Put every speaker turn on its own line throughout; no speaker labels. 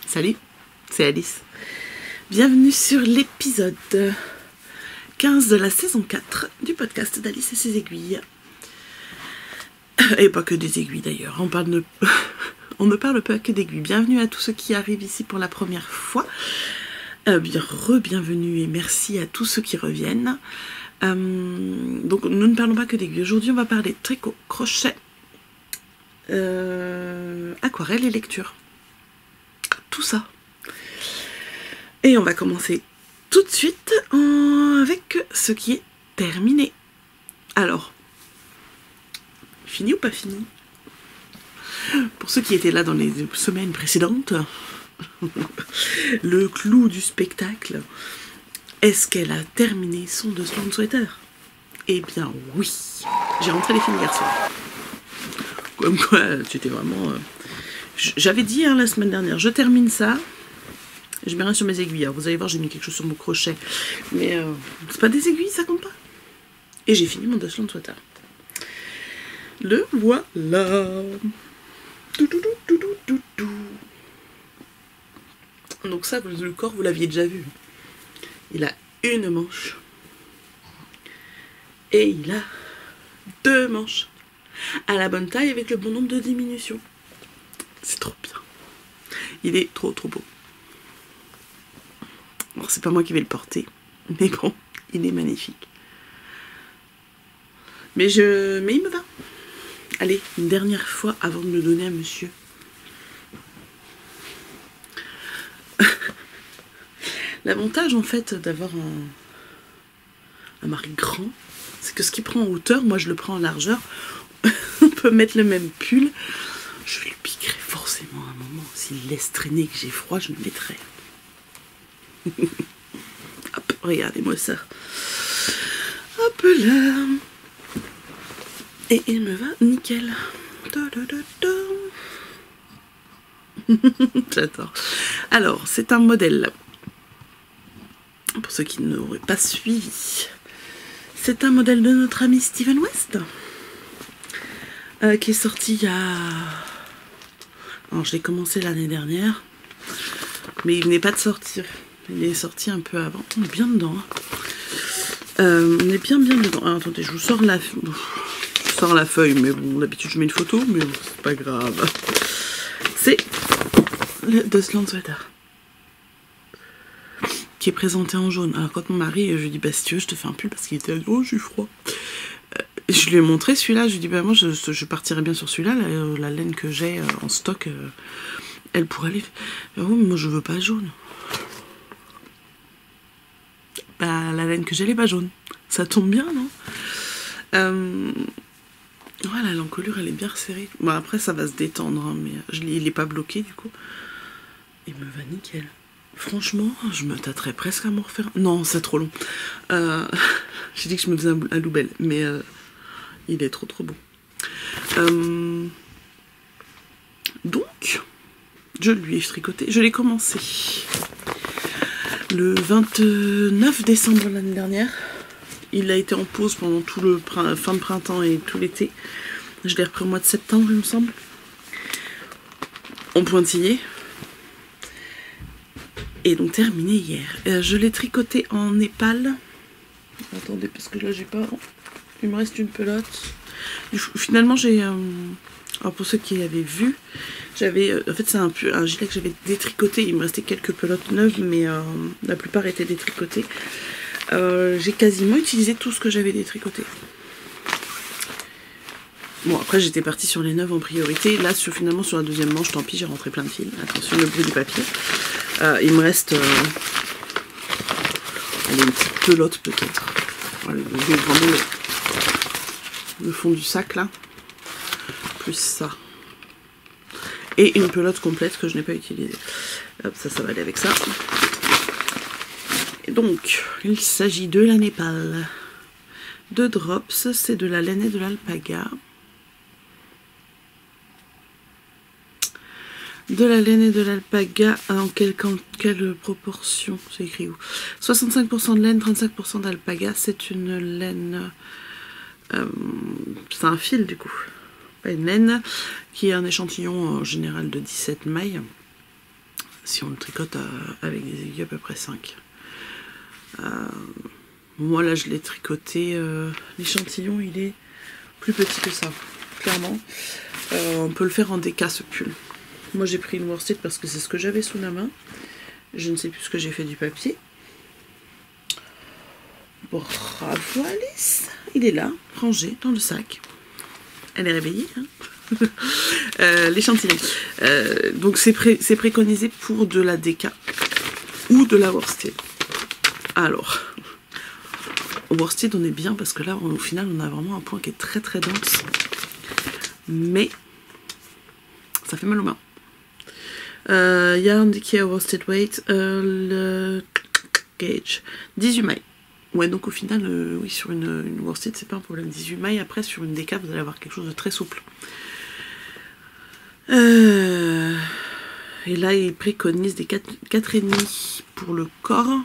Salut, c'est Alice. Bienvenue sur l'épisode 15 de la saison 4 du podcast d'Alice et ses aiguilles. Et pas que des aiguilles d'ailleurs, on ne parle pas que d'aiguilles. Bienvenue à tous ceux qui arrivent ici pour la première fois. Re-bienvenue et merci à tous ceux qui reviennent. Donc nous ne parlons pas que d'aiguilles. Aujourd'hui on va parler de tricot, crochet, aquarelle et lecture. Tout ça. Et on va commencer tout de suite avec ce qui est terminé. Alors, fini ou pas fini? Pour ceux qui étaient là dans les semaines précédentes, le clou du spectacle, est-ce qu'elle a terminé son Desland Sweater? Eh bien oui, j'ai rentré les films hier soir. Comme quoi, c'était vraiment... J'avais dit la semaine dernière, je termine ça, je mets rien sur mes aiguilles. Alors, vous allez voir, j'ai mis quelque chose sur mon crochet, mais c'est pas des aiguilles, ça compte pas. Et j'ai fini mon Desland Sweater. Le voilà. Donc ça, le corps, vous l'aviez déjà vu. Il a une manche. Et il a deux manches. À la bonne taille avec le bon nombre de diminutions. C'est trop bien. Il est trop beau. Alors c'est pas moi qui vais le porter. Mais bon, il est magnifique. Mais il me va. Allez, une dernière fois avant de me le donner à monsieur. L'avantage en fait d'avoir un mari grand, c'est que ce qui prend en hauteur, moi je le prends en largeur. On peut mettre le même pull. Je lui piquerai forcément à un moment. S'il laisse traîner et que j'ai froid, je le mettrai. Hop, regardez-moi ça. Hop là. Et il me va nickel. J'adore. Alors, c'est un modèle. Pour ceux qui n'auraient pas suivi. C'est un modèle de notre ami Steven West. Qui est sorti il y a... Alors, je l'ai commencé l'année dernière. Mais il venait pas de sortir. Il est sorti un peu avant. On est bien dedans. On est bien dedans. Alors, attendez, je vous sors la feuille. Mais bon, d'habitude, je mets une photo. Mais bon, c'est pas grave. C'est le Desland Sweater. Qui est présenté en jaune. Alors, quand mon mari, je lui dis, bah, si tu veux, je te fais un pull parce qu'il était... Oh, j'ai froid. Je lui ai montré celui-là, je lui ai dit, bah moi je partirais bien sur celui-là, la laine que j'ai en stock, elle pourrait aller... Oh, mais moi je veux pas jaune. Bah la laine que j'ai, elle est pas jaune. Ça tombe bien, non? Voilà, l'encolure, elle est bien resserrée. Bon, après ça va se détendre, hein, mais il est pas bloqué du coup. Il me va nickel. Franchement, je me tâterais presque à m'en refaire... Non, c'est trop long. J'ai dit que je me faisais un loubel, mais... il est trop beau. Donc, je lui ai tricoté. Je l'ai commencé le 29 décembre l'année dernière. Il a été en pause pendant tout le fin de printemps et tout l'été. Je l'ai repris au mois de septembre, il me semble. En pointillé. Et donc terminé hier. Je l'ai tricoté en népal. Attendez, parce que là j'ai pas... Il me reste une pelote. Finalement, j'ai... alors pour ceux qui avaient vu, j'avais... en fait, c'est un gilet que j'avais détricoté. Il me restait quelques pelotes neuves, mais la plupart étaient détricotées. J'ai quasiment utilisé tout ce que j'avais détricoté. Bon, après, j'étais partie sur les neuves en priorité. Là, finalement, sur la deuxième manche, tant pis, j'ai rentré plein de fils. Attention, le bruit du papier. Il me reste... allez, une petite pelote, peut-être. Voilà, vraiment le fond du sac là, plus ça et une pelote complète que je n'ai pas utilisée. Hop, ça va aller avec ça. Et donc il s'agit de la Népal de Drops, c'est de la laine et de l'alpaga. De la laine et de l'alpaga en quelle proportion? C'est écrit où? 65% de laine, 35% d'alpaga. C'est une laine... c'est un fil du coup. Pas une laine. Qui est un échantillon en général de 17 mailles. si on le tricote avec des aiguilles à peu près 5. Moi là je l'ai tricoté, l'échantillon il est plus petit que ça, clairement. On peut le faire en déca ce pull. Moi j'ai pris une worsted parce que c'est ce que j'avais sous la main. Je ne sais plus ce que j'ai fait du papier. Bravo Alice, il est là, rangé dans le sac. Elle est réveillée, hein. L'échantillon. Donc c'est préconisé pour de la déca ou de la worsted. Alors, au worsted on est bien parce que là au final on a vraiment un point qui est très très dense. Mais ça fait mal aux mains. Il y a indiqué worsted weight, le gauge, 18 mailles. Ouais, donc au final, oui, sur une worsted, c'est pas un problème. 18 mailles, après, sur une déca, vous allez avoir quelque chose de très souple. Et là, il préconise des 4,5 pour le corps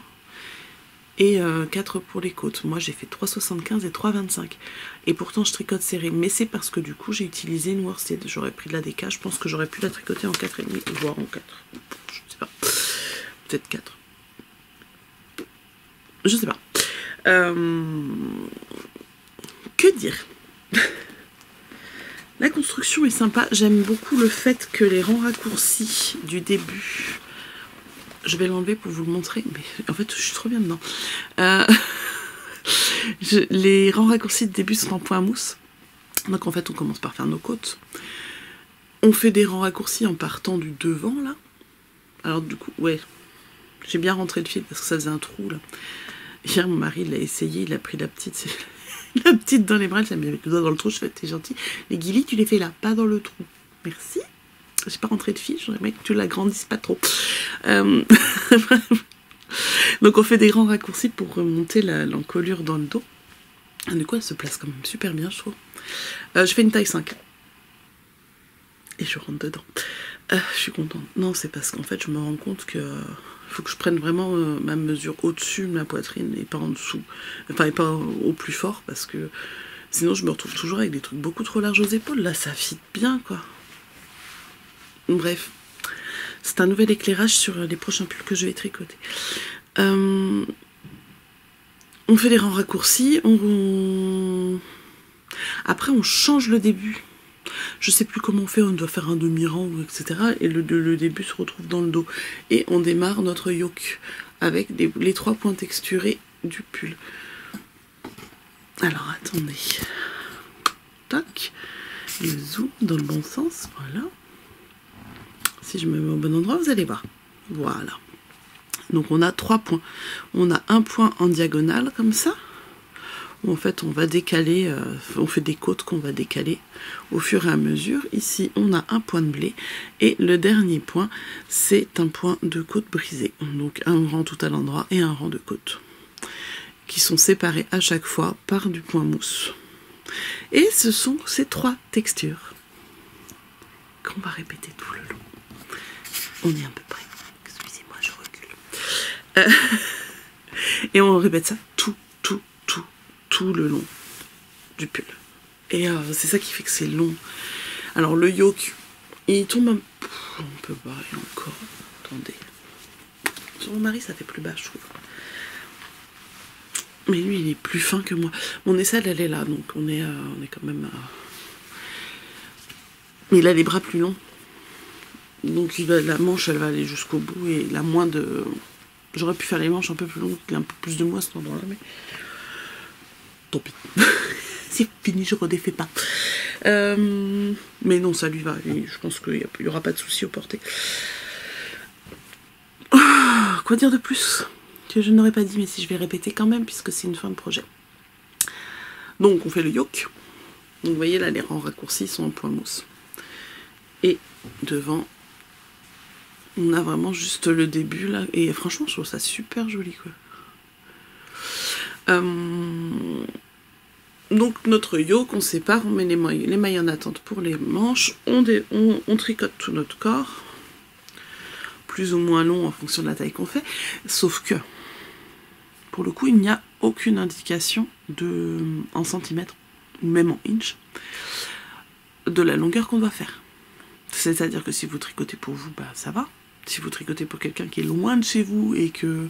et 4 pour les côtes. Moi, j'ai fait 3,75 et 3,25. Et pourtant, je tricote serré. Mais c'est parce que du coup, j'ai utilisé une worsted. J'aurais pris de la déca. Je pense que j'aurais pu la tricoter en 4,5, voire en 4. Je sais pas. Peut-être 4. Je sais pas. Que dire? La construction est sympa. J'aime beaucoup le fait que les rangs raccourcis du début... Je vais l'enlever pour vous le montrer. Mais en fait, je suis trop bien dedans. Les rangs raccourcis de début sont en point à mousse. Donc en fait, on commence par faire nos côtes. On fait des rangs raccourcis en partant du devant, là. Alors du coup, ouais. J'ai bien rentré le fil parce que ça faisait un trou, là. Hier, mon mari l'a essayé, il a pris la petite dans les bras, il s'est mis avec le doigt dans le trou, je fais, t'es gentil. Les guilis, tu les fais là, pas dans le trou. Merci. J'ai pas rentré de fil, j'aurais aimé que tu l'agrandisses pas trop. Donc on fait des grands raccourcis pour remonter l'encolure dans le dos. Et du coup, elle se place quand même super bien, je trouve. Je fais une taille 5. Et je rentre dedans. Je suis contente. Non, c'est parce qu'en fait, je me rends compte que... faut que je prenne vraiment ma mesure au-dessus de ma poitrine et pas en dessous. Enfin, et pas au plus fort, parce que sinon je me retrouve toujours avec des trucs beaucoup trop larges aux épaules. Là, ça fit bien, quoi. Bref, c'est un nouvel éclairage sur les prochains pulls que je vais tricoter. On fait les rangs raccourcis. Après, on change le début. Je sais plus comment on fait, on doit faire un demi-rang, etc. Et le début se retrouve dans le dos. Et on démarre notre yoke avec les 3 points texturés du pull. Alors, attendez. Tac. Et zoom dans le bon sens, voilà. Si je me mets au bon endroit, vous allez voir. Voilà. Donc, on a 3 points. On a un point en diagonale, comme ça. En fait on va décaler, on fait des côtes qu'on va décaler au fur et à mesure. Ici on a un point de blé et le dernier point c'est un point de côte brisé, donc un rang tout à l'endroit et un rang de côte qui sont séparés à chaque fois par du point mousse. Et ce sont ces 3 textures qu'on va répéter tout le long. On est à peu près, excusez-moi je recule, et on répète ça tout le long du pull. Et c'est ça qui fait que c'est long. Alors le yoke, il tombe un peu... On peut voir, et encore. Attendez. Sur mon mari, ça fait plus bas, je trouve. Mais lui, il est plus fin que moi. Mon aisselle, elle est là, donc on est quand même... Mais il a les bras plus longs. Donc la manche, elle va aller jusqu'au bout, et il a moins de... J'aurais pu faire les manches un peu plus longues, il a un peu plus de moi à cet endroit-là, mais... Tant pis. C'est fini, je redéfais pas. Mais non, ça lui va. Et je pense qu'il n'y aura pas de souci au porté. Oh, quoi dire de plus que je n'aurais pas dit, mais si je vais répéter quand même, puisque c'est une fin de projet. Donc, on fait le yoke. Donc, vous voyez, là, les rangs raccourcis sont en point mousse. Et devant, on a vraiment juste le début, là. Et franchement, je trouve ça super joli, quoi. Donc notre yoke, on sépare, on met les mailles en attente pour les manches, on tricote tout notre corps, plus ou moins long en fonction de la taille qu'on fait, sauf que, pour le coup, il n'y a aucune indication en centimètres, ou même en inch, de la longueur qu'on doit faire. C'est-à-dire que si vous tricotez pour vous, bah ça va, Si vous tricotez pour quelqu'un qui est loin de chez vous et que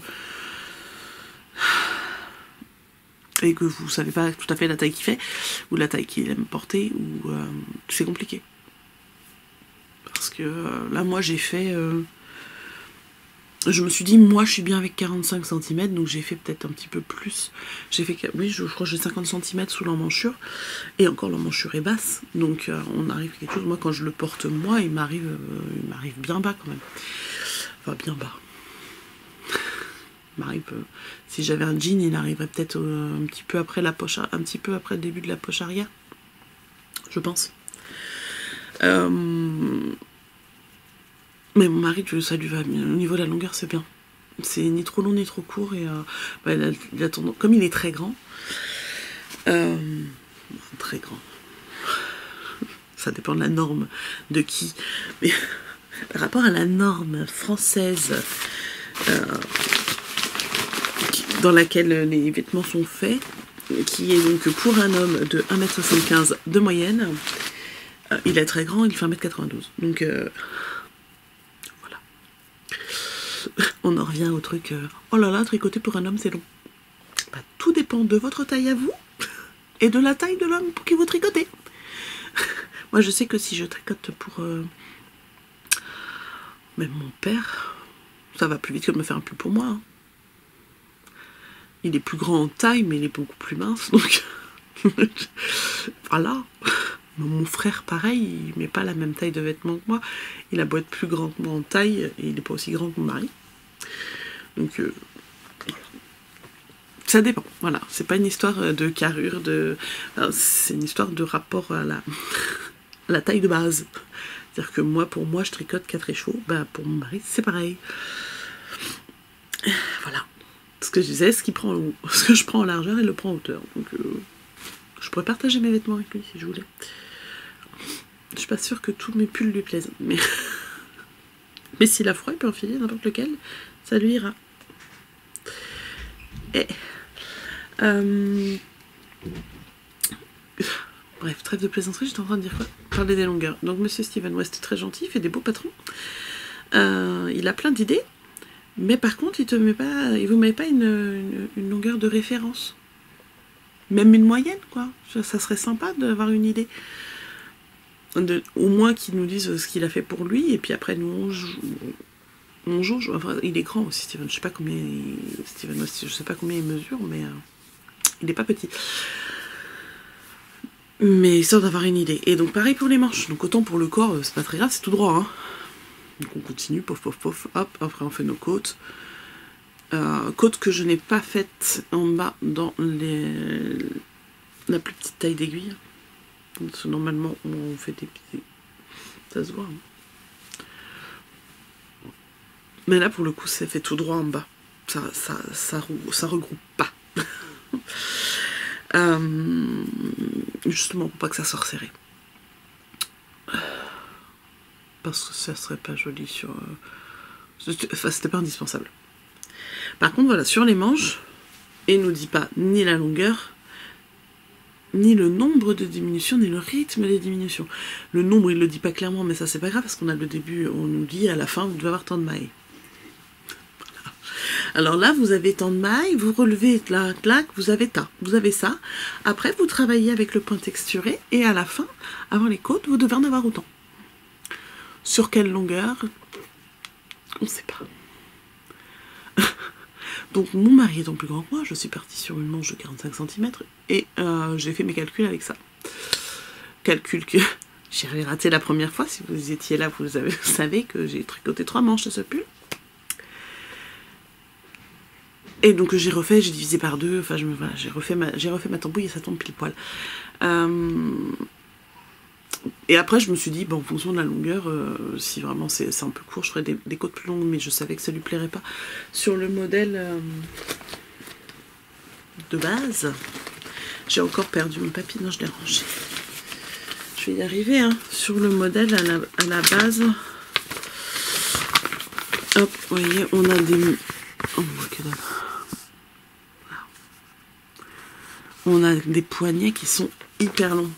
vous savez pas tout à fait la taille qu'il fait, ou la taille qu'il aime porter, ou c'est compliqué. Parce que là, moi, j'ai fait... je me suis dit, moi, je suis bien avec 45 cm, donc j'ai fait peut-être un petit peu plus. J'ai fait, oui, je crois que j'ai 50 cm sous l'emmanchure, et encore l'emmanchure est basse, donc on arrive à quelque chose. Moi, quand je le porte, moi, il m'arrive bien bas quand même. Enfin, bien bas. Il m'arrive, si j'avais un jean, il arriverait peut-être un petit peu après la poche, un petit peu après le début de la poche arrière, je pense. Mais mon mari, ça lui va bien. Au niveau de la longueur, c'est bien. C'est ni trop long ni trop court. Et bah, il a tendance, comme il est très grand, très grand, ça dépend de la norme de qui. Mais par rapport à la norme française dans laquelle les vêtements sont faits, qui est donc pour un homme de 1,75 m de moyenne, il est très grand, il fait 1,92 m. Donc... on en revient au truc, oh là là, tricoter pour un homme, c'est long. Bah, tout dépend de votre taille à vous et de la taille de l'homme pour qui vous tricotez. Moi, je sais que si je tricote pour même mon père, ça va plus vite que de me faire un pull pour moi. Hein. Il est plus grand en taille, mais il est beaucoup plus mince, donc voilà. Mon frère, pareil, il met pas la même taille de vêtements que moi. Il a beau être plus grand que moi en taille, et il n'est pas aussi grand que mon mari. Donc, ça dépend. Voilà, c'est pas une histoire de carrure, c'est une histoire de rapport à la taille de base. C'est-à-dire que moi, pour moi, je tricote 4 échos. Bah, pour mon mari, c'est pareil. Voilà. Ce que je disais, ce que je prends en largeur, il le prend en hauteur. Donc, je pourrais partager mes vêtements avec lui si je voulais. Je suis pas sûre que tous mes pulls lui plaisent, mais s'il a froid, il peut enfiler n'importe lequel, ça lui ira. Et bref, trêve de plaisanterie, j'étais en train de dire quoi? Parler des longueurs. Donc Monsieur Steven West, très gentil, il fait des beaux patrons. Il a plein d'idées, mais par contre, il vous met pas une longueur de référence. Même une moyenne, quoi. Ça serait sympa d'avoir une idée. Au moins qu'il nous dise ce qu'il a fait pour lui, et puis après nous on jauge. Enfin, il est grand aussi, Steven. Je sais pas combien Steven aussi, je sais pas combien il mesure, mais il est pas petit. Mais histoire d'avoir une idée. Et donc pareil pour les manches. Donc autant pour le corps, c'est pas très grave, c'est tout droit. Hein. Donc on continue, pof pof pof, hop, après on fait nos côtes. Côtes que je n'ai pas faites en bas dans la plus petite taille d'aiguille. Parce que normalement on fait des petits... Ça se voit. Hein. Mais là pour le coup c'est fait tout droit en bas. Ça regroupe pas. Justement pour pas que ça soit resserré. Parce que ça serait pas joli sur... Enfin c'était pas indispensable. Par contre voilà, sur les manches, il nous dit pas ni la longueur, ni le nombre de diminutions, ni le rythme des diminutions. Le nombre, il le dit pas clairement, mais ça c'est pas grave, parce qu'on a le début, on nous dit à la fin, vous devez avoir tant de mailles. Voilà. Alors là, vous avez tant de mailles, vous relevez, clac, clac, vous avez ça. Après, vous travaillez avec le point texturé, et à la fin, avant les côtes, vous devez en avoir autant. Sur quelle longueur? On ne sait pas. Donc mon mari étant plus grand que moi, je suis partie sur une manche de 45 cm et j'ai fait mes calculs avec ça. Calcul que j'ai raté la première fois, si vous étiez là, vous savez que j'ai tricoté 3 manches de ce pull. Et donc j'ai divisé par 2, enfin voilà, j'ai refait ma tambouille et ça tombe pile poil. Et après je me suis dit, bon, en fonction de la longueur, si vraiment c'est un peu court, je ferais des côtes plus longues, mais je savais que ça lui plairait pas. Sur le modèle de base, j'ai encore perdu mon papier, non je l'ai rangé. Je vais y arriver, hein. Sur le modèle à la base, hop, vous voyez, on a des... Oh, que dalle. On a des poignets qui sont hyper longs.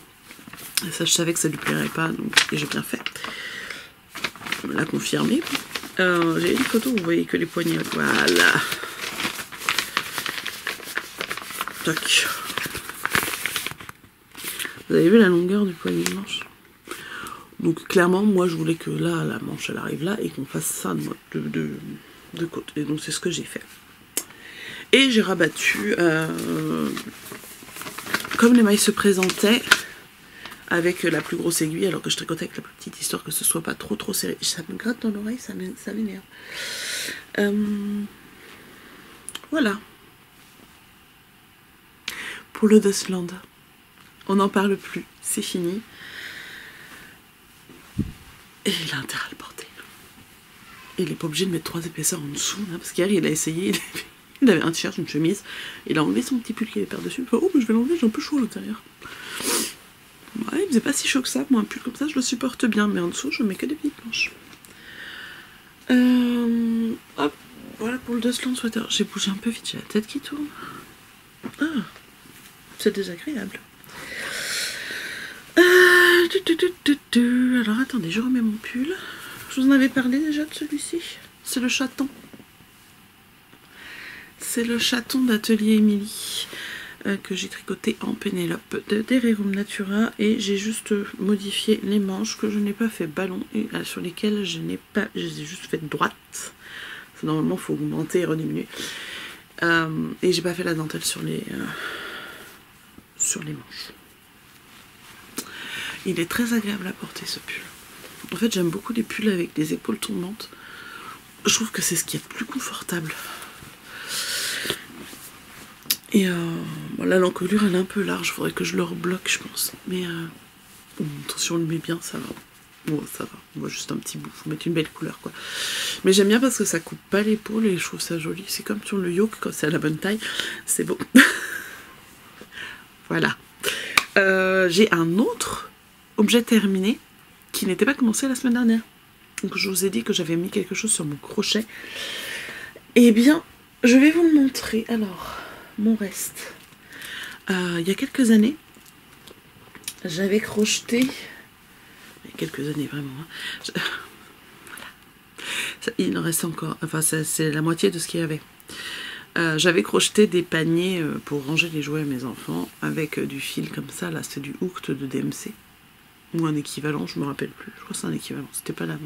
Et ça, je savais que ça lui plairait pas, donc j'ai bien fait. On l'a confirmé. J'ai une photo où vous voyez que les poignets. Voilà. Tac. Vous avez vu la longueur du poignet de manche? Donc clairement, moi je voulais que là, la manche elle arrive là et qu'on fasse ça de côte. Et donc c'est ce que j'ai fait. Et j'ai rabattu, comme les mailles se présentaient, avec la plus grosse aiguille, alors que je tricotais avec la plus petite, histoire que ce soit pas trop serré. Ça me gratte dans l'oreille, ça m'énerve. Voilà. Pour le Dustland. On n'en parle plus, c'est fini. Et il a intérêt à le porter. Et il n'est pas obligé de mettre 3 épaisseurs en dessous, là, parce qu'hier il a essayé, il avait un t-shirt, une chemise, il a enlevé son petit pull qu'il avait par-dessus, il fait, oh mais je vais l'enlever, j'ai un peu chaud à l'intérieur. Ouais, il faisait pas si chaud que ça, moi un pull comme ça je le supporte bien, mais en dessous je mets que des petites manches. Hop, voilà pour le Dustland Sweater. J'ai bougé un peu vite, j'ai la tête qui tourne. Ah, c'est désagréable. Alors attendez, je remets mon pull. Je vous en avais parlé déjà de celui-ci. C'est le chaton. C'est le chaton d'Atelier Émilie que j'ai tricoté en Pénélope de Dererum Natura, et j'ai juste modifié les manches que je n'ai pas fait ballon et sur lesquelles je les ai juste fait droite. Normalement il faut augmenter et rediminuer. Et j'ai pas fait la dentelle sur les manches. Il est très agréable à porter ce pull. En fait j'aime beaucoup les pulls avec des épaules tombantes. Je trouve que c'est ce qui est le plus confortable. Et là l'encolure elle est un peu large, faudrait que je le rebloque je pense. Mais attention on le met bien, ça va. Bon ça va, on voit juste un petit bout, faut mettre une belle couleur quoi. Mais j'aime bien parce que ça coupe pas l'épaule et je trouve ça joli. C'est comme sur le yoke quand c'est à la bonne taille, c'est beau. Voilà. J'ai un autre objet terminé qui n'était pas commencé la semaine dernière. Donc je vous ai dit que j'avais mis quelque chose sur mon crochet. Eh bien, je vais vous le montrer. Alors, mon reste. Il y a quelques années, j'avais crocheté... Il y a quelques années, vraiment. Hein, voilà. Il en reste encore... Enfin, c'est la moitié de ce qu'il y avait. J'avais crocheté des paniers pour ranger les jouets à mes enfants avec du fil comme ça. Là, c'est du Hooked de DMC. Ou un équivalent, je me rappelle plus. Je crois que c'est un équivalent. C'était pas la...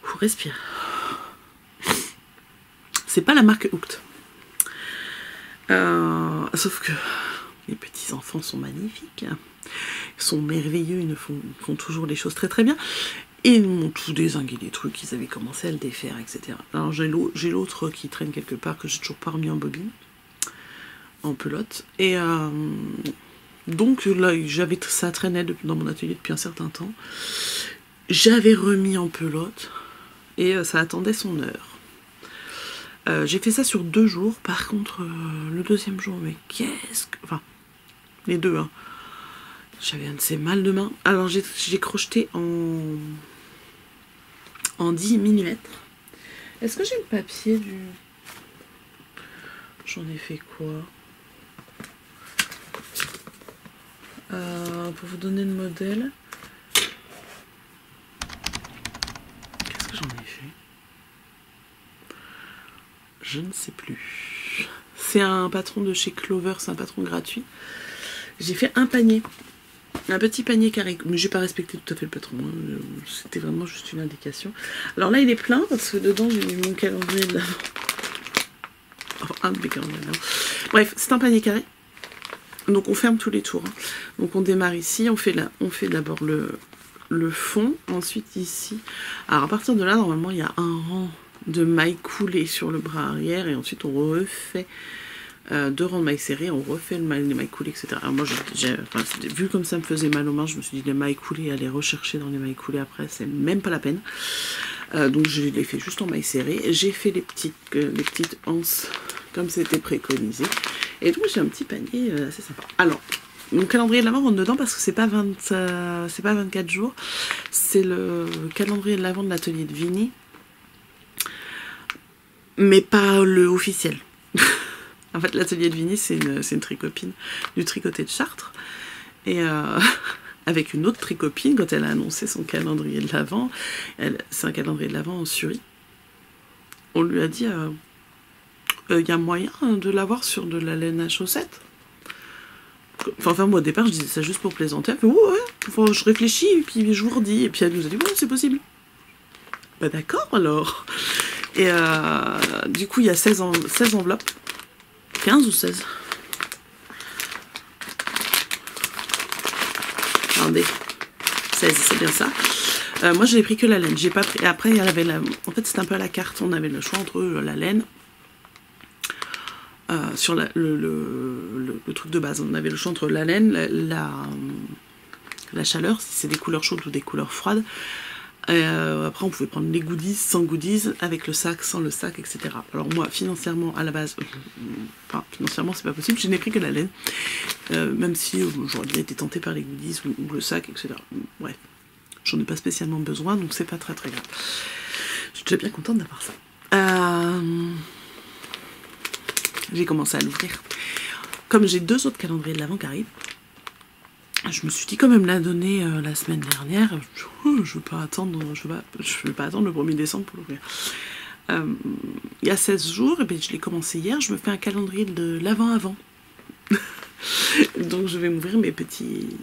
Faut respirer. C'est pas la marque Hooked. Sauf que les petits enfants sont magnifiques. Ils sont merveilleux. Ils font toujours les choses très très bien. Et ils m'ont tout dézingué des trucs. Ils avaient commencé à le défaire, etc. Alors j'ai l'autre qui traîne quelque part que j'ai toujours pas remis en bobine. En pelote. Et... donc là, ça traînait dans mon atelier depuis un certain temps. J'avais remis en pelote et ça attendait son heure. J'ai fait ça sur 2 jours. Par contre, le deuxième jour, mais qu'est-ce que... Enfin, les deux, hein. J'avais un de ces mal de main. Alors j'ai crocheté en 10 mm. Est-ce que j'ai le papier du... J'en ai fait quoi? Pour vous donner le modèle, qu'est-ce que j'en ai fait? Je ne sais plus. C'est un patron de chez Clover, c'est un patron gratuit. J'ai fait un panier, un petit panier carré, mais j'ai pas respecté tout à fait le patron, hein. C'était vraiment juste une indication. Alors là il est plein parce que dedans j'ai mis mon calendrier de l'avant. Enfin un de mes calendriers de l'avant. Bref, c'est un panier carré. Donc on ferme tous les tours. Hein. Donc on démarre ici, on fait d'abord le fond, ensuite ici. Alors à partir de là, normalement il y a un rang de mailles coulées sur le bras arrière et ensuite on refait 2 rangs de mailles serrées, on refait les mailles coulées, etc. Alors moi, vu comme ça me faisait mal aux mains, je me suis dit les mailles coulées, aller rechercher dans les mailles coulées après, c'est même pas la peine. Donc je les fais juste en mailles serrées. J'ai fait les petites anses comme c'était préconisé. Et donc j'ai un petit panier assez sympa. Alors, mon calendrier de l'Avent rentre dedans parce que c'est pas 24 jours. C'est le calendrier de l'Avent de l'atelier de Vigny. Mais pas le officiel. En fait, l'atelier de Vigny, c'est une tricopine du tricoté de Chartres. Et avec une autre tricopine quand elle a annoncé son calendrier de l'Avent. C'est un calendrier de l'Avent en Suri. On lui a dit y a moyen de l'avoir sur de la laine à chaussettes. Enfin, moi au départ je disais ça juste pour plaisanter. Elle fait ouais, je réfléchis et puis je vous redis. Et puis elle nous a dit ouais, c'est possible. Bah d'accord alors. Et du coup il y a 16 enveloppes. 15 ou 16. Attendez. 16, c'est bien ça. Moi j'ai pris que la laine. J'ai pas pris. Après il y avait en fait c'était un peu à la carte. On avait le choix entre la laine. Sur le truc de base, on avait le choix entre la laine, la chaleur, si c'est des couleurs chaudes ou des couleurs froides. Après, on pouvait prendre les goodies, sans goodies, avec le sac, sans le sac, etc. Alors moi, financièrement, à la base, enfin, financièrement, c'est pas possible, je n'ai pris que la laine. Même si j'aurais bien été tentée par les goodies ou le sac, etc. Bref, j'en ai pas spécialement besoin, donc c'est pas très très grave. Je suis déjà bien contente d'avoir ça. J'ai commencé à l'ouvrir. Comme j'ai 2 autres calendriers de l'Avent qui arrivent, je me suis dit quand même la donner la semaine dernière. Je ne veux pas attendre, je vais pas attendre le 1er décembre pour l'ouvrir. Il y a 16 jours, et bien je l'ai commencé hier, je me fais un calendrier de l'Avent avant. Donc je vais m'ouvrir mes petites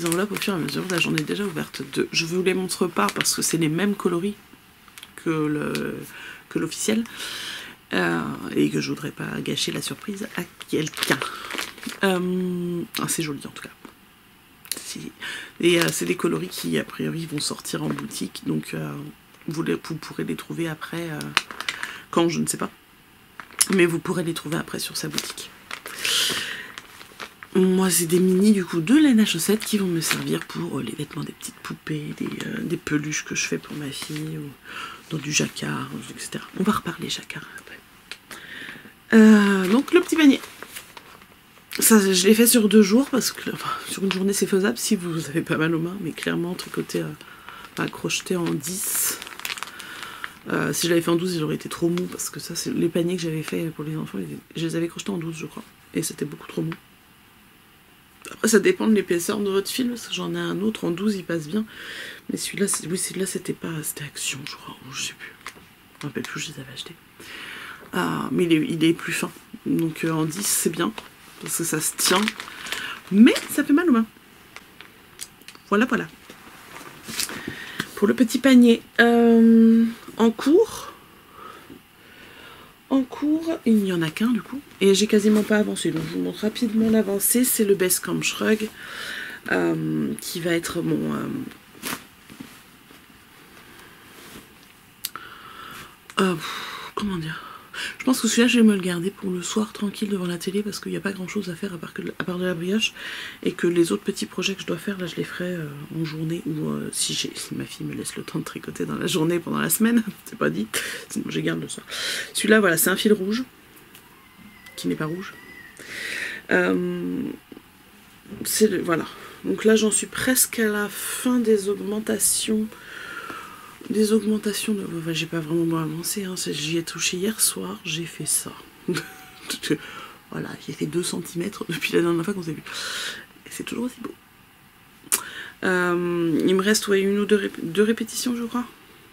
enveloppes au fur et à mesure. Là j'en ai déjà ouverte 2. Je vous les montre pas parce que c'est les mêmes coloris que l'officiel. Et que je voudrais pas gâcher la surprise à quelqu'un. C'est joli en tout cas. Et c'est des coloris qui a priori vont sortir en boutique, donc vous pourrez les trouver après, quand je ne sais pas, mais vous pourrez les trouver après sur sa boutique. Moi c'est des mini du coup de laine à chaussettes qui vont me servir pour les vêtements des petites poupées, des peluches que je fais pour ma fille, ou dans du jacquard, etc. On va reparler jacquard après. Donc le petit panier, ça je l'ai fait sur 2 jours parce que sur une journée c'est faisable si vous avez pas mal aux mains, mais clairement tricoter crocheter en 10, si je l'avais fait en 12 il aurait été trop mou, parce que ça c'est les paniers que j'avais fait pour les enfants, je les avais crochetés en 12 je crois, et c'était beaucoup trop mou. Après ça dépend de l'épaisseur de votre fil, parce que j'en ai un autre en 12 il passe bien, mais celui-là c'était Action je crois, je sais plus, je me rappelle plus, je les avais achetés. Mais il est plus fin, donc en 10 c'est bien parce que ça se tient, mais ça fait mal aux mains. Voilà pour le petit panier. En cours il n'y en a qu'un du coup, et j'ai quasiment pas avancé, donc je vous montre rapidement l'avancée. C'est le Basecamp Shrug qui va être mon comment dire, je pense que celui-là je vais me le garder pour le soir tranquille devant la télé, parce qu'il n'y a pas grand chose à faire à part de la brioche, et que les autres petits projets que je dois faire là je les ferai en journée, ou si ma fille me laisse le temps de tricoter dans la journée pendant la semaine, c'est pas dit, sinon je les garde le soir. Celui-là voilà, c'est un fil rouge qui n'est pas rouge. Voilà, donc là j'en suis presque à la fin des augmentations. Enfin, j'ai pas vraiment avancé, hein. J'y ai touché hier soir, j'ai fait ça. Voilà, j'ai fait 2 cm depuis la dernière fois qu'on s'est vu. Et c'est toujours aussi beau. Il me reste une ou deux répétitions, je crois,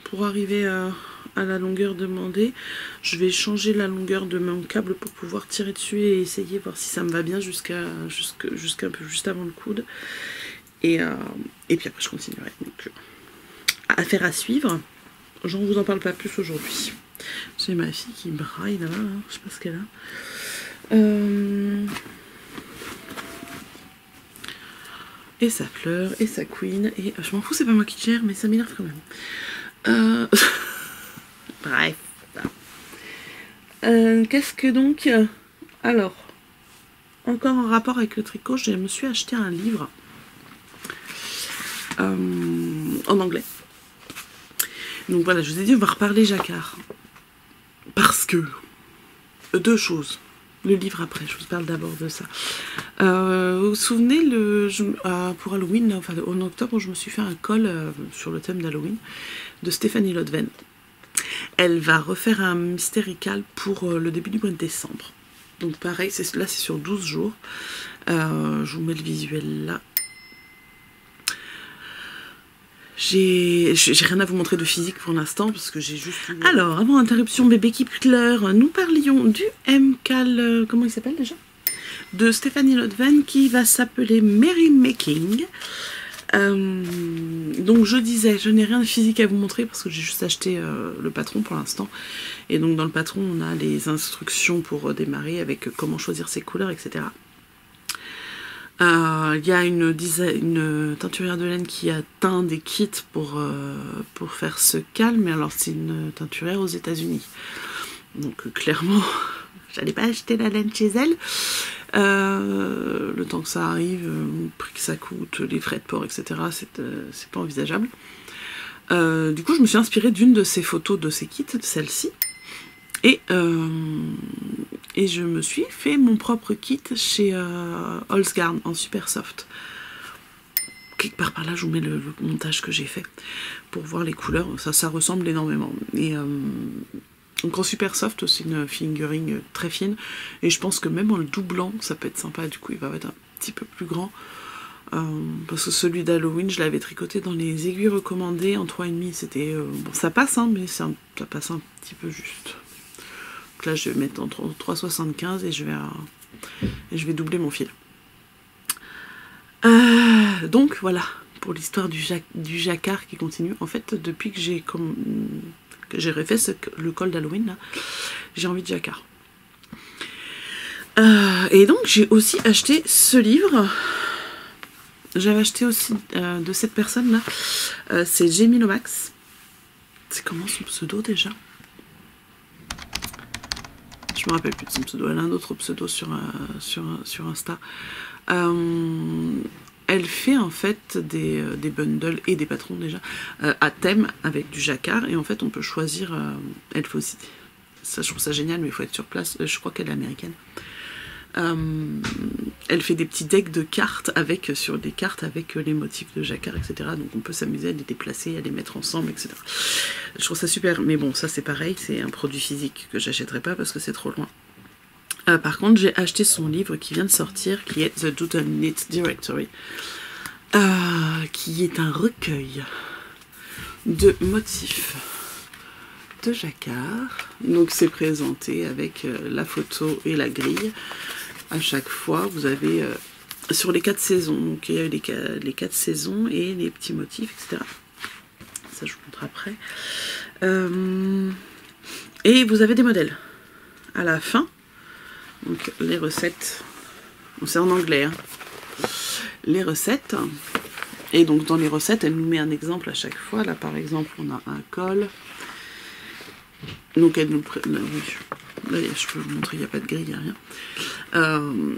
pour arriver à la longueur demandée. Je vais changer la longueur de mon câble pour pouvoir tirer dessus et essayer, voir si ça me va bien jusqu'à un peu juste avant le coude. Et puis après, je continuerai. Donc, affaire à suivre. Je ne vous en parle pas plus aujourd'hui. J'ai ma fille qui braille là-bas, hein. Je sais pas ce qu'elle a. Et ça pleure, et ça couine, et je m'en fous, c'est pas moi qui gère, mais ça m'énerve quand même. Bref. Qu'est-ce que donc... Alors, encore en rapport avec le tricot, je me suis acheté un livre en anglais. Donc voilà, je vous ai dit, on va reparler jacquard. Parce que... 2 choses. Le livre après, je vous parle d'abord de ça. Vous vous souvenez, pour Halloween, enfin en octobre, je me suis fait un col sur le thème d'Halloween de Stéphanie Lodven. Elle va refaire un mystérical pour le début du mois de décembre. Donc pareil, là c'est sur 12 jours. Je vous mets le visuel là. J'ai rien à vous montrer de physique pour l'instant parce que j'ai juste... Alors, avant interruption bébé Kipler, nous parlions du MCAL, comment il s'appelle déjà? De Stéphanie Lodven qui va s'appeler Merry Making. Donc je disais, je n'ai rien de physique à vous montrer parce que j'ai juste acheté le patron pour l'instant. Et donc dans le patron, on a les instructions pour démarrer avec comment choisir ses couleurs, etc. Il y a une teinturière de laine qui a teint des kits pour faire ce cal, mais alors c'est une teinturière aux États-Unis. Donc clairement, j'allais pas acheter la laine chez elle. Le temps que ça arrive, le prix que ça coûte, les frais de port, etc., c'est pas envisageable. Du coup, je me suis inspirée d'une de ces photos de ces kits, de celle-ci. Et je me suis fait mon propre kit chez Holzgarn en super soft. Quelque part par là, je vous mets le montage que j'ai fait pour voir les couleurs. Ça ressemble énormément. Et donc en super soft, c'est une fingering très fine. Et je pense que même en le doublant, ça peut être sympa. Du coup, il va être un petit peu plus grand. Parce que celui d'Halloween, je l'avais tricoté dans les aiguilles recommandées en 3,5. C'était bon, ça passe, hein, mais ça passe un petit peu juste. Donc là, je vais mettre entre 3,75 et je vais doubler mon fil. Donc voilà, pour l'histoire du jacquard qui continue. En fait, depuis que j'ai refait le col d'Halloween, j'ai envie de jacquard. Et donc, j'ai aussi acheté ce livre. J'avais acheté aussi de cette personne-là. C'est Jamie Lomax. C'est comment son pseudo déjà? Je me rappelle plus de son pseudo. Elle a un autre pseudo sur Insta. Elle fait en fait des bundles et des patrons déjà à thème avec du jacquard. Et en fait, on peut choisir... elle fait aussi... Ça, je trouve ça génial, mais il faut être sur place. Je crois qu'elle est américaine. Elle fait des petits decks de cartes sur des cartes avec les motifs de jacquard, etc. Donc on peut s'amuser à les déplacer, à les mettre ensemble, etc. Je trouve ça super, mais bon, ça c'est pareil, c'est un produit physique que j'achèterai pas parce que c'est trop loin. Par contre, j'ai acheté son livre qui vient de sortir, qui est The Doodle Knit Directory, qui est un recueil de motifs de jacquard. Donc c'est présenté avec la photo et la grille. À chaque fois, vous avez sur les 4 saisons, donc il y a eu les 4 saisons et les petits motifs, etc. Ça, je vous montre après. Et vous avez des modèles à la fin. Donc les recettes, c'est en anglais, hein. Les recettes. Et donc dans les recettes, elle nous met un exemple à chaque fois. Là, par exemple, on a un col. Donc elle nous... Là, je peux vous montrer, il n'y a pas de grille, il n'y a rien.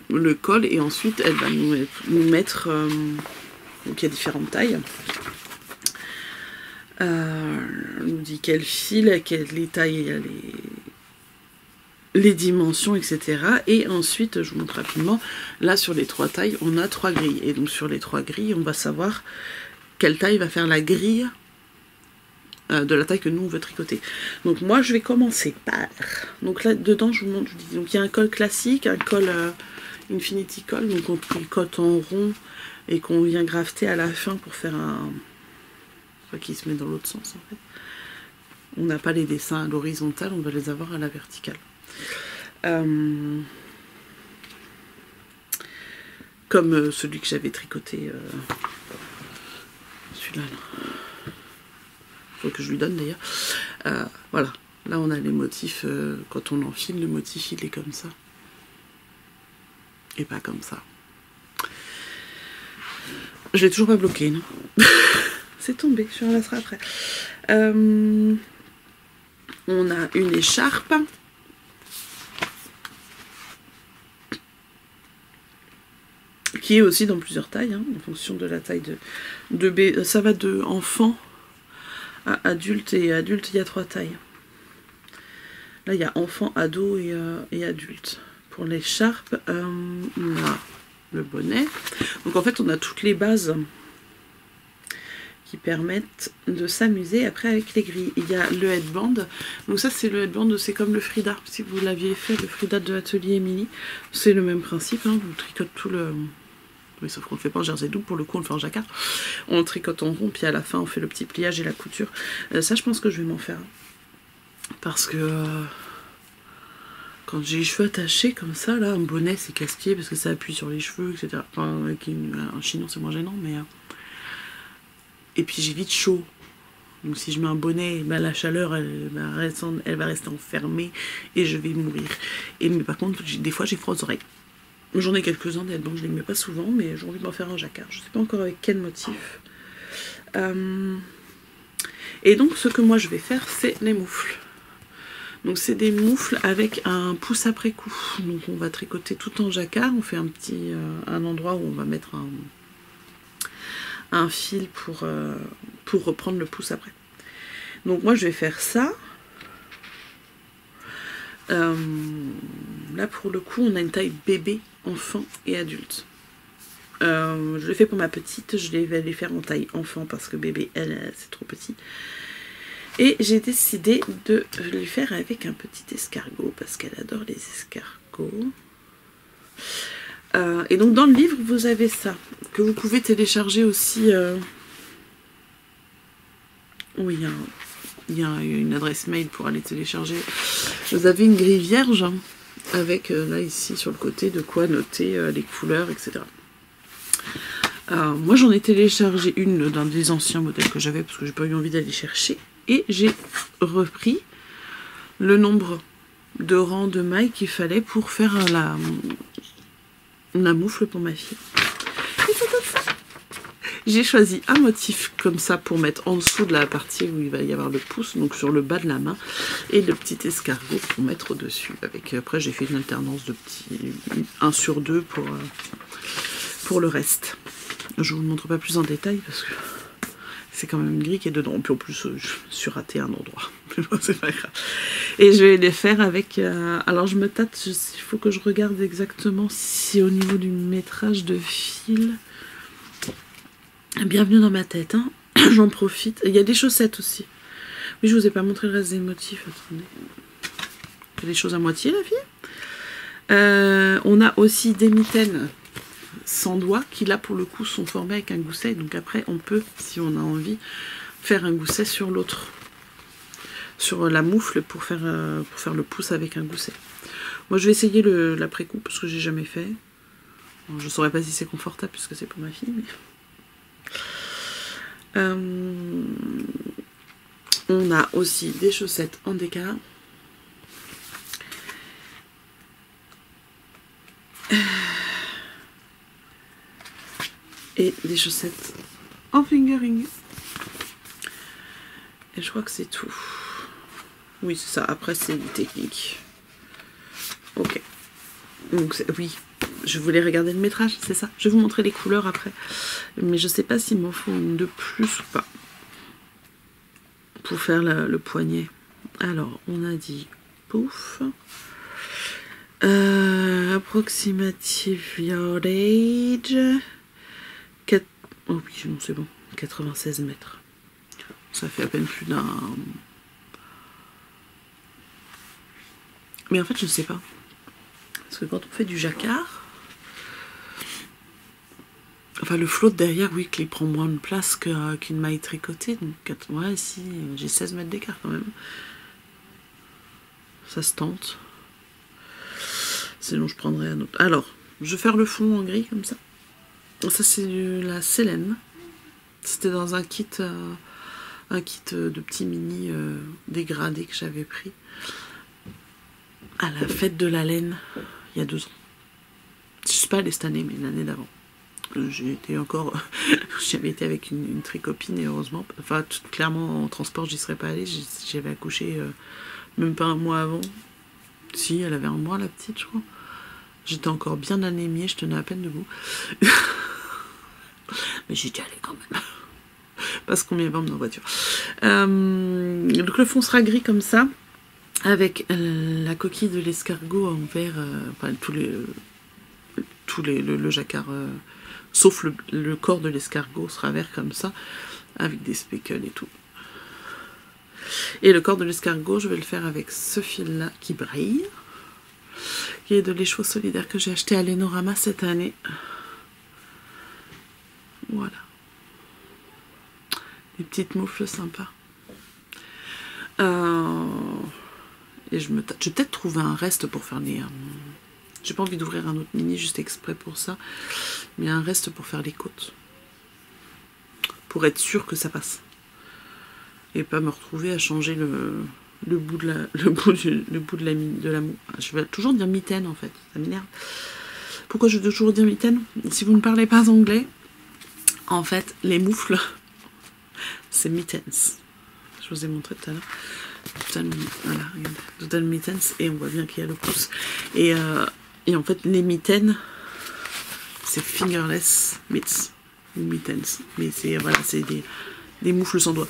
Le col, et ensuite elle va nous mettre... donc il y a différentes tailles. Elle nous dit quel fil, les tailles, il y a les dimensions, etc. Et ensuite, je vous montre rapidement, là sur les 3 tailles, on a 3 grilles. Et donc sur les 3 grilles, on va savoir quelle taille va faire la grille de la taille que nous on veut tricoter. Donc moi je vais commencer par... Donc là dedans je vous montre, donc il y a un col classique, un col Infinity Col, donc on tricote en rond et qu'on vient grafter à la fin pour faire un... qui se met dans l'autre sens en fait. On n'a pas les dessins à l'horizontale, on va les avoir à la verticale. Comme celui que j'avais tricoté, celui-là là. Faut que je lui donne d'ailleurs. Voilà, là on a les motifs, quand on enfile, le motif il est comme ça. Et pas comme ça. Je l'ai toujours pas bloqué, non? C'est tombé, je relasserai après. On a une écharpe. Qui est aussi dans plusieurs tailles, hein, en fonction de la taille de bébé. Ça va de enfant à adulte, et adulte il y a 3 tailles. Là il y a enfant, ado et adulte. Pour l'écharpe, on a le bonnet. Donc en fait on a toutes les bases qui permettent de s'amuser après avec les grilles. Il y a le headband, donc ça c'est le headband, c'est comme le Frida, si vous l'aviez fait, le Frida de Atelier Émilie, c'est le même principe, hein, vous tricotez tout le... Oui, sauf qu'on ne le fait pas en jersey double, pour le coup on le fait en jacquard, on le tricote en rond, puis à la fin on fait le petit pliage et la couture. Ça je pense que je vais m'en faire, parce que quand j'ai les cheveux attachés comme ça, là, un bonnet c'est casse-pied parce que ça appuie sur les cheveux, etc. Enfin, avec un chignon c'est moins gênant, mais... Et puis j'ai vite chaud. Donc si je mets un bonnet, bah, la chaleur elle va rester enfermée et je vais mourir. Mais par contre, des fois j'ai froid aux oreilles. J'en ai quelques-uns des headbands, je les mets pas souvent, mais j'ai envie de m'en faire un jacquard. Je sais pas encore avec quel motif. Et donc ce que moi je vais faire, c'est les moufles. Donc c'est des moufles avec un pouce après coup. Donc on va tricoter tout en jacquard, on fait un endroit où on va mettre un fil pour reprendre le pouce après. Donc moi je vais faire ça. Là pour le coup on a une taille bébé, enfant et adulte. Je l'ai fait pour ma petite, je vais les faire en taille enfant parce que bébé elle c'est trop petit. Et j'ai décidé de les faire avec un petit escargot parce qu'elle adore les escargots. Et donc dans le livre vous avez ça que vous pouvez télécharger aussi. Oui, il y a une adresse mail pour aller télécharger. Vous avez une grille vierge avec là ici sur le côté de quoi noter les couleurs, etc. Moi j'en ai téléchargé une d'un des anciens modèles que j'avais parce que j'ai pas eu envie d'aller chercher et j'ai repris le nombre de rangs de mailles qu'il fallait pour faire la moufle pour ma fille. Et c'est comme ça. J'ai choisi un motif comme ça pour mettre en dessous de la partie où il va y avoir le pouce, donc sur le bas de la main, et le petit escargot pour mettre au-dessus. Après j'ai fait une alternance de petits 1 sur 2 pour le reste. Je vous le montre pas plus en détail parce que c'est quand même une grille qui est dedans. Puis en plus je suis raté un endroit. C'est pas grave. Et je vais les faire avec... alors je me tâte, il faut que je regarde exactement si au niveau du métrage de fil... Bienvenue dans ma tête, hein. J'en profite. Il y a des chaussettes aussi. Oui, je vous ai pas montré le reste des motifs. Attendez. Il y a des choses à moitié, la fille. On a aussi des mitaines sans doigts qui, là, pour le coup, sont formées avec un gousset. Donc après, on peut, si on a envie, faire un gousset sur l'autre. Sur la moufle pour faire le pouce avec un gousset. Moi, je vais essayer l'après-coupe parce que j'ai jamais fait. Bon, je saurais pas si c'est confortable puisque c'est pour ma fille, mais... on a aussi des chaussettes en déca. Et des chaussettes en fingering. Et je crois que c'est tout. Oui, c'est ça. Après, c'est une technique. Ok. Donc, oui. Je voulais regarder le métrage, c'est ça. Je vais vous montrer les couleurs après. Mais je sais pas s'il m'en faut une de plus ou pas. Pour faire le poignet. Alors, on a dit pouf. Approximative yardage. Oh oui, non, c'est bon. 96 mètres. Ça fait à peine plus d'un... Mais en fait, je ne sais pas. Parce que quand on fait du jacquard... Enfin, le flotte derrière, oui, qu'il prend moins de place qu'une maille tricotée. Donc, ouais, si, j'ai 16 mètres d'écart quand même. Ça se tente. Sinon, je prendrais un autre. Alors, je vais faire le fond en gris, comme ça. Ça, c'est la Célène. C'était dans un kit de petits mini dégradés que j'avais pris à la fête de la laine, il y a 2 ans. Je sais pas allée cette année, mais l'année d'avant. J'avais été avec une très copine et heureusement, enfin clairement en transport j'y serais pas allée, j'avais accouché même pas un mois avant. Si, elle avait un mois la petite je crois. J'étais encore bien anémiée, je tenais à peine debout. Mais j'y étais allée quand même. Parce qu'on m'y va en voiture. Donc le fond sera gris comme ça, avec la coquille de l'escargot en vert, enfin le jacquard... sauf le corps de l'escargot sera vert comme ça. avec des speckles et tout. Et le corps de l'escargot, je vais le faire avec ce fil-là qui brille, qui est de l'écheveau solidaire que j'ai acheté à l'Enorama cette année. Voilà. Des petites moufles sympas. Et je vais peut-être trouver un reste pour faire les... j'ai pas envie d'ouvrir un autre mini juste exprès pour ça, mais un reste pour faire les côtes. Pour être sûr que ça passe. Et pas me retrouver à changer le bout de la moue. Je vais toujours dire mitaine en fait, ça m'énerve. Pourquoi je dois toujours dire mitaine? Si vous ne parlez pas anglais, en fait, les moufles, c'est mittens. Je vous ai montré tout à l'heure. Voilà, total mittens, et on voit bien qu'il y a le pouce. Et en fait, les mitaines, c'est fingerless mitts, ou mittens. Mais c'est voilà, c'est des moufles sans doigts.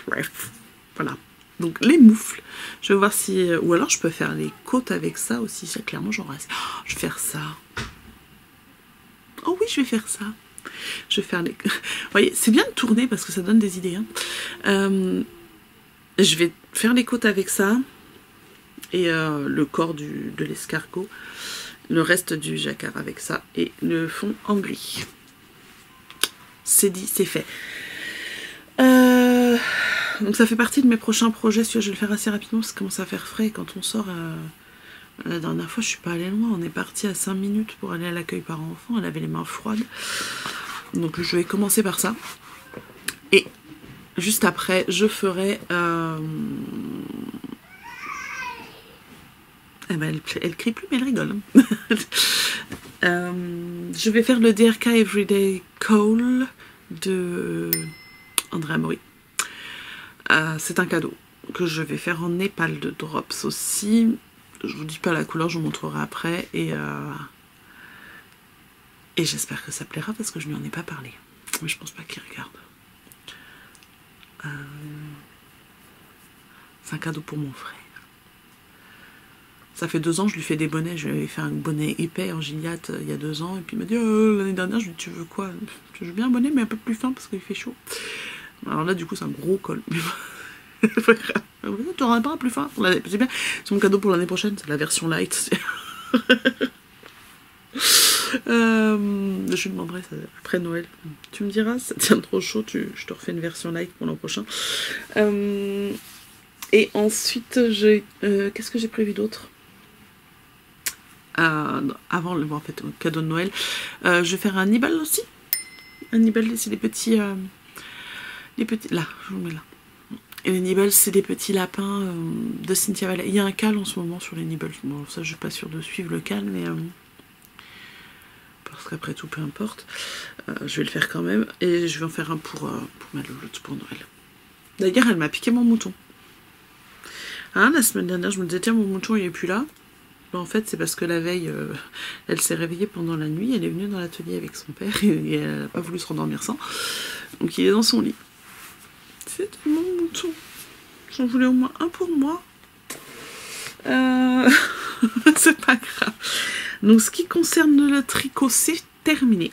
Bref, voilà. Donc les moufles, je vais voir si... ou alors je peux faire les côtes avec ça aussi, ça, clairement j'en reste. Oh, je vais faire ça. Oh oui, je vais faire ça. Je vais faire les... Vous voyez, c'est bien de tourner parce que ça donne des idées. Hein. Je vais faire les côtes avec ça. Et le corps de l'escargot. Le reste du jacquard avec ça. Et le fond en gris. C'est dit, c'est fait. Donc ça fait partie de mes prochains projets. Je vais le faire assez rapidement parce que ça commence à faire frais. Quand on sort... la dernière fois, je suis pas allée loin. On est parti à 5 minutes pour aller à l'accueil par enfant. Elle avait les mains froides. Donc je vais commencer par ça. Et juste après, je ferai... Eh ben, elle crie plus, mais elle rigole. Je vais faire le DRK Everyday Call de Andrea Mori. C'est un cadeau que je vais faire en népal de drops aussi. Je vous dis pas la couleur, je vous montrerai après. Et j'espère que ça plaira parce que je lui en ai pas parlé. Mais je pense pas qu'il regarde. C'est un cadeau pour mon frère. Ça fait 2 ans, je lui fais des bonnets. Je lui avais fait un bonnet épais en Gilliatt il y a 2 ans. Et puis il m'a dit l'année dernière, je lui ai dit tu veux quoi? Je veux bien un bonnet mais un peu plus fin parce qu'il fait chaud. Alors là du coup c'est un gros col. Tu n'auras pas un plus fin. C'est bien. C'est mon cadeau pour l'année prochaine. C'est la version light. Je lui demanderai ça après Noël. Tu me diras, ça tient trop chaud, je te refais une version light pour l'an prochain. Et ensuite, qu'est-ce que j'ai prévu d'autre? Avant en fait, le cadeau de Noël, je vais faire un nibal aussi. Un nibal, c'est les petits... là, je vous mets là. Et les nibbles, c'est des petits lapins de Cynthia Valley. Il y a un cal en ce moment sur les nibbles. Bon, ça, je suis pas sûre de suivre le cal, mais... parce qu'après tout, peu importe. Je vais le faire quand même. Et je vais en faire un pour ma louloute pour Noël. D'ailleurs, elle m'a piqué mon mouton. Hein, la semaine dernière, je me disais, tiens, mon mouton, il est plus là. Ben, en fait, c'est parce que la veille, elle s'est réveillée pendant la nuit. Elle est venue dans l'atelier avec son père et elle n'a pas voulu se rendormir sans. Donc, il est dans son lit. C'était mon mouton. J'en voulais au moins un pour moi. C'est pas grave. Donc, ce qui concerne le tricot, c'est terminé.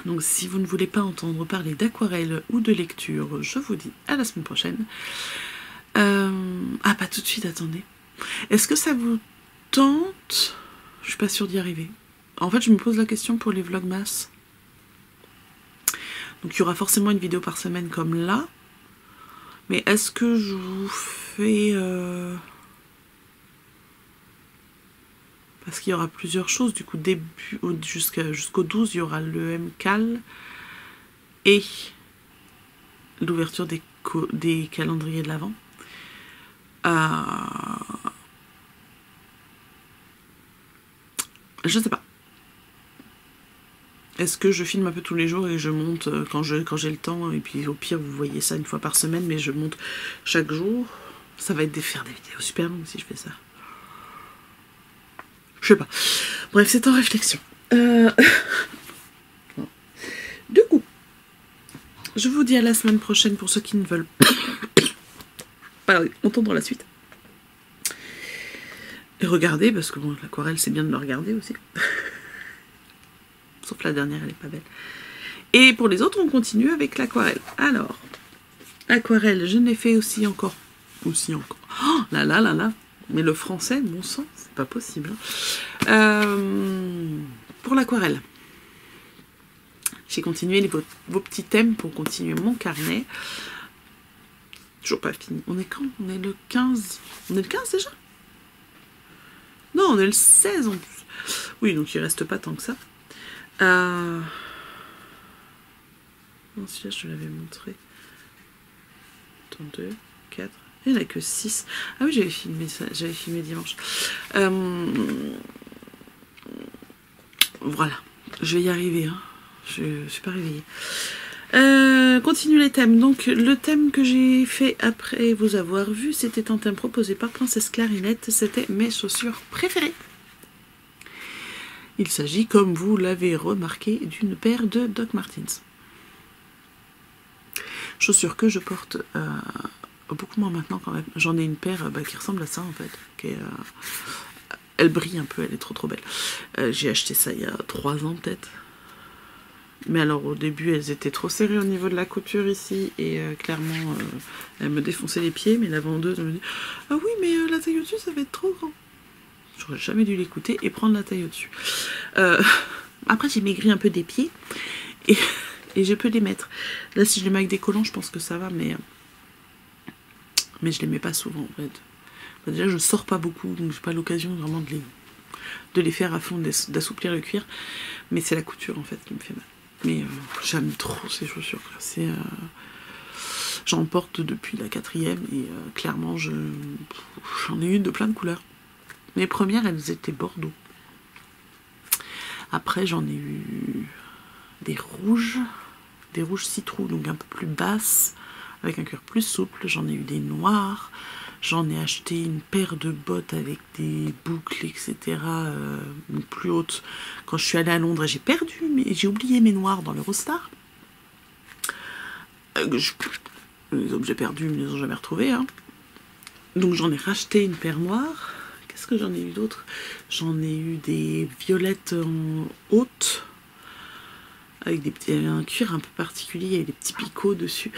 Donc, si vous ne voulez pas entendre parler d'aquarelle ou de lecture, je vous dis à la semaine prochaine. Ah, pas tout de suite, attendez. Est-ce que ça vous tente? Je suis pas sûre d'y arriver. En fait, je me pose la question pour les vlogmas. Donc, il y aura forcément une vidéo par semaine comme là. Mais est-ce que je vous fais... Parce qu'il y aura plusieurs choses. Du coup, jusqu'au 12, il y aura le MCAL et l'ouverture des calendriers de l'Avent. Je sais pas. Est-ce que je filme un peu tous les jours et je monte quand j'ai le temps, et puis au pire vous voyez ça une fois par semaine, mais je monte chaque jour. Ça va être faire des vidéos super longues si je fais ça. Je sais pas. Bref, c'est en réflexion. Du coup, je vous dis à la semaine prochaine pour ceux qui ne veulent pas entendre la suite. Et regardez, parce que bon, l'aquarelle c'est bien de me regarder aussi. Sauf la dernière, elle est pas belle. Et pour les autres, on continue avec l'aquarelle. Alors, aquarelle, je n'ai fait aussi encore. Oh là là là là. Mais le français, bon sang, c'est pas possible. Pour l'aquarelle, j'ai continué vos petits thèmes pour continuer mon carnet. Toujours pas fini. On est quand? On est le 15. On est le 15 déjà? Non, on est le 16 en plus. Oui, donc il reste pas tant que ça. Non, celui-là, je te l'avais montré. Attends, 2, 4. Il n'y en a que 6. Ah oui, j'avais filmé ça. J'avais filmé dimanche. Voilà. Je vais y arriver. Hein. Je ne suis pas réveillée. Continue les thèmes. Donc, le thème que j'ai fait après vous avoir vu, c'était un thème proposé par Princesse Clarinette. C'était mes chaussures préférées. Il s'agit, comme vous l'avez remarqué, d'une paire de Doc Martens. Chaussures que je porte beaucoup moins maintenant quand même. J'en ai une paire qui ressemble à ça en fait. Elle brille un peu, elle est trop belle. J'ai acheté ça il y a 3 ans peut-être. Mais alors au début elles étaient trop serrées au niveau de la couture ici et clairement elles me défonçaient les pieds. Mais la vendeuse me dit ah oui mais la taille au-dessus ça va être trop grand. J'aurais jamais dû l'écouter et prendre la taille au-dessus. Après j'ai maigri un peu des pieds et je peux les mettre. Là si je les mets avec des collants je pense que ça va mais je les mets pas souvent en fait. Enfin, déjà je sors pas beaucoup donc j'ai pas l'occasion vraiment de les faire à fond, d'assouplir le cuir. Mais c'est la couture en fait qui me fait mal. Mais j'aime trop ces chaussures. J'en porte depuis la 4e et clairement j'en ai eu de plein de couleurs. Mes premières elles étaient bordeaux. Après j'en ai eu des rouges citrouille, donc un peu plus basses, avec un cuir plus souple. J'en ai eu des noirs. J'en ai acheté une paire de bottes avec des boucles, etc. Plus hautes. Quand je suis allée à Londres, j'ai oublié mes noirs dans l'Eurostar. Les objets perdus, ils ne les ont jamais retrouvés. Hein. Donc j'en ai racheté une paire noire. Qu'est-ce que j'en ai eu d'autre? J'en ai eu des violettes en haute, avec un cuir un peu particulier, avec des petits picots dessus.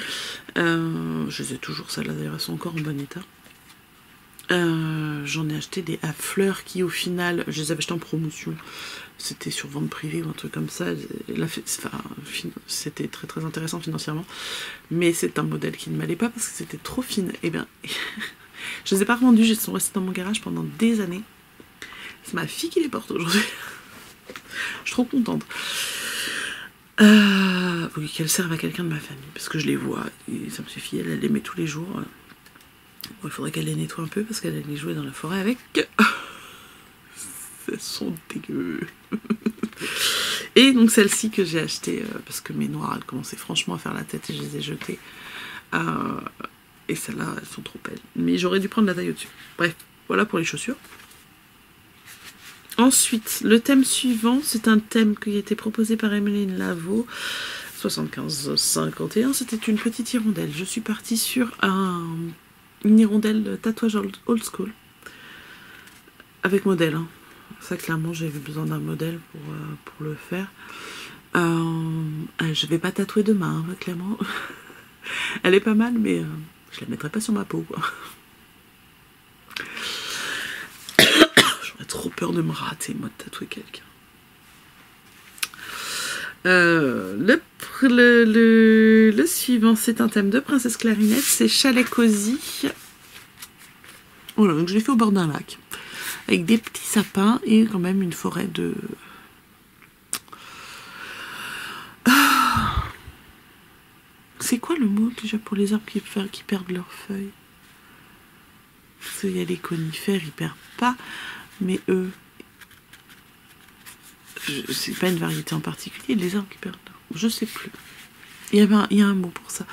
Je les ai toujours, celles-là d'ailleurs, elles sont encore en bon état. J'en ai acheté des à fleurs qui au final, je les avais achetées en promotion. C'était sur vente privée ou un truc comme ça. C'était très intéressant financièrement. Mais c'est un modèle qui ne m'allait pas parce que c'était trop fine. Et bien, je les ai pas revendues, elles sont restées dans mon garage pendant des années. C'est ma fille qui les porte aujourd'hui. Je suis trop contente. Oui, qu'elles servent à quelqu'un de ma famille, parce que je les vois, et ça me suffit, elle les met tous les jours. Bon, il faudrait qu'elle les nettoie un peu, parce qu'elle allait jouer dans la forêt avec. Elles sont dégueu. Et donc celle-ci que j'ai achetée, parce que mes noires, elles commençaient franchement à faire la tête et je les ai jetées. Et celles-là, elles sont trop belles. Mais j'aurais dû prendre la taille au-dessus. Bref, voilà pour les chaussures. Ensuite, le thème suivant, c'est un thème qui a été proposé par Emeline Lavaux, 75-51, c'était une petite hirondelle. Je suis partie sur une hirondelle de tatouage old school, avec modèle. Hein. Ça, clairement, j'avais besoin d'un modèle pour le faire. Je vais pas tatouer demain, hein, clairement. Elle est pas mal, mais je la mettrai pas sur ma peau, quoi. J'aurais trop peur de me rater, moi, de tatouer quelqu'un. Le suivant, c'est un thème de Princesse Clarinette, c'est Chalet Cosy. Voilà, donc je l'ai fait au bord d'un lac, avec des petits sapins et quand même une forêt de... C'est quoi le mot déjà pour les arbres qui perdent leurs feuilles? Parce qu'il y a les conifères, ils perdent pas, mais eux... C'est pas une variété en particulier, les arbres qui perdent. Je sais plus. Il y a un mot pour ça.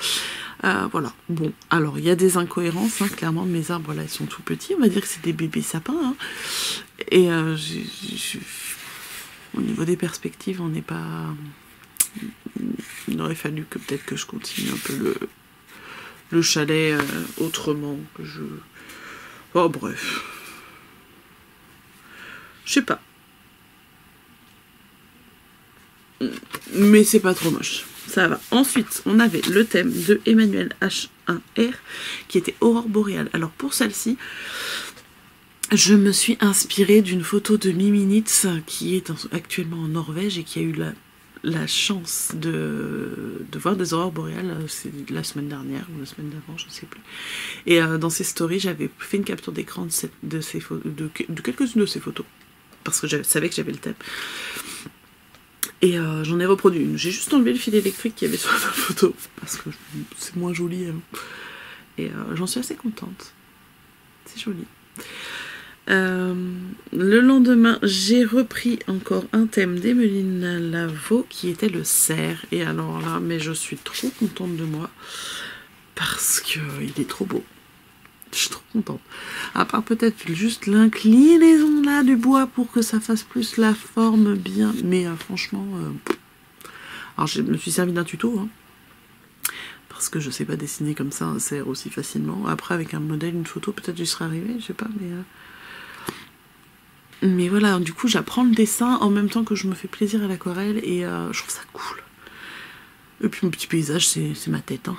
Voilà. Bon, alors il y a des incohérences. Hein, clairement, mes arbres là, ils sont tout petits. On va dire que c'est des bébés sapins. Hein. Et au niveau des perspectives, on n'est pas. Il aurait fallu que peut-être que je continue un peu le chalet autrement que je. Oh bref. Je sais pas. Mais c'est pas trop moche. Ça va. Ensuite, on avait le thème de Emmanuel H1R qui était Aurore boréale. Alors pour celle-ci, je me suis inspirée d'une photo de Mimi Nitz qui est actuellement en Norvège et qui a eu la chance de voir des aurores boréales, c'est la semaine dernière ou la semaine d'avant, je ne sais plus. Et dans ses stories, j'avais fait une capture d'écran de quelques-unes de ces photos parce que je savais que j'avais le thème. Et j'en ai reproduit une. J'ai juste enlevé le fil électrique qu'il y avait sur la photo parce que c'est moins joli. Et j'en suis assez contente. C'est joli. Le lendemain, j'ai repris encore un thème d'Emeline Lavaux qui était le cerf. Et alors là, mais je suis trop contente de moi parce qu'il est trop beau. Je suis trop contente. À part peut-être juste l'inclinaison là du bois pour que ça fasse plus la forme bien. Mais franchement, alors je me suis servi d'un tuto, hein, parce que je sais pas dessiner comme ça un cerf aussi facilement. Après avec un modèle, une photo, peut-être j'y serais arrivée, je sais pas, mais voilà, du coup j'apprends le dessin en même temps que je me fais plaisir à l'aquarelle et je trouve ça cool. Et puis mon petit paysage, c'est ma tête, hein.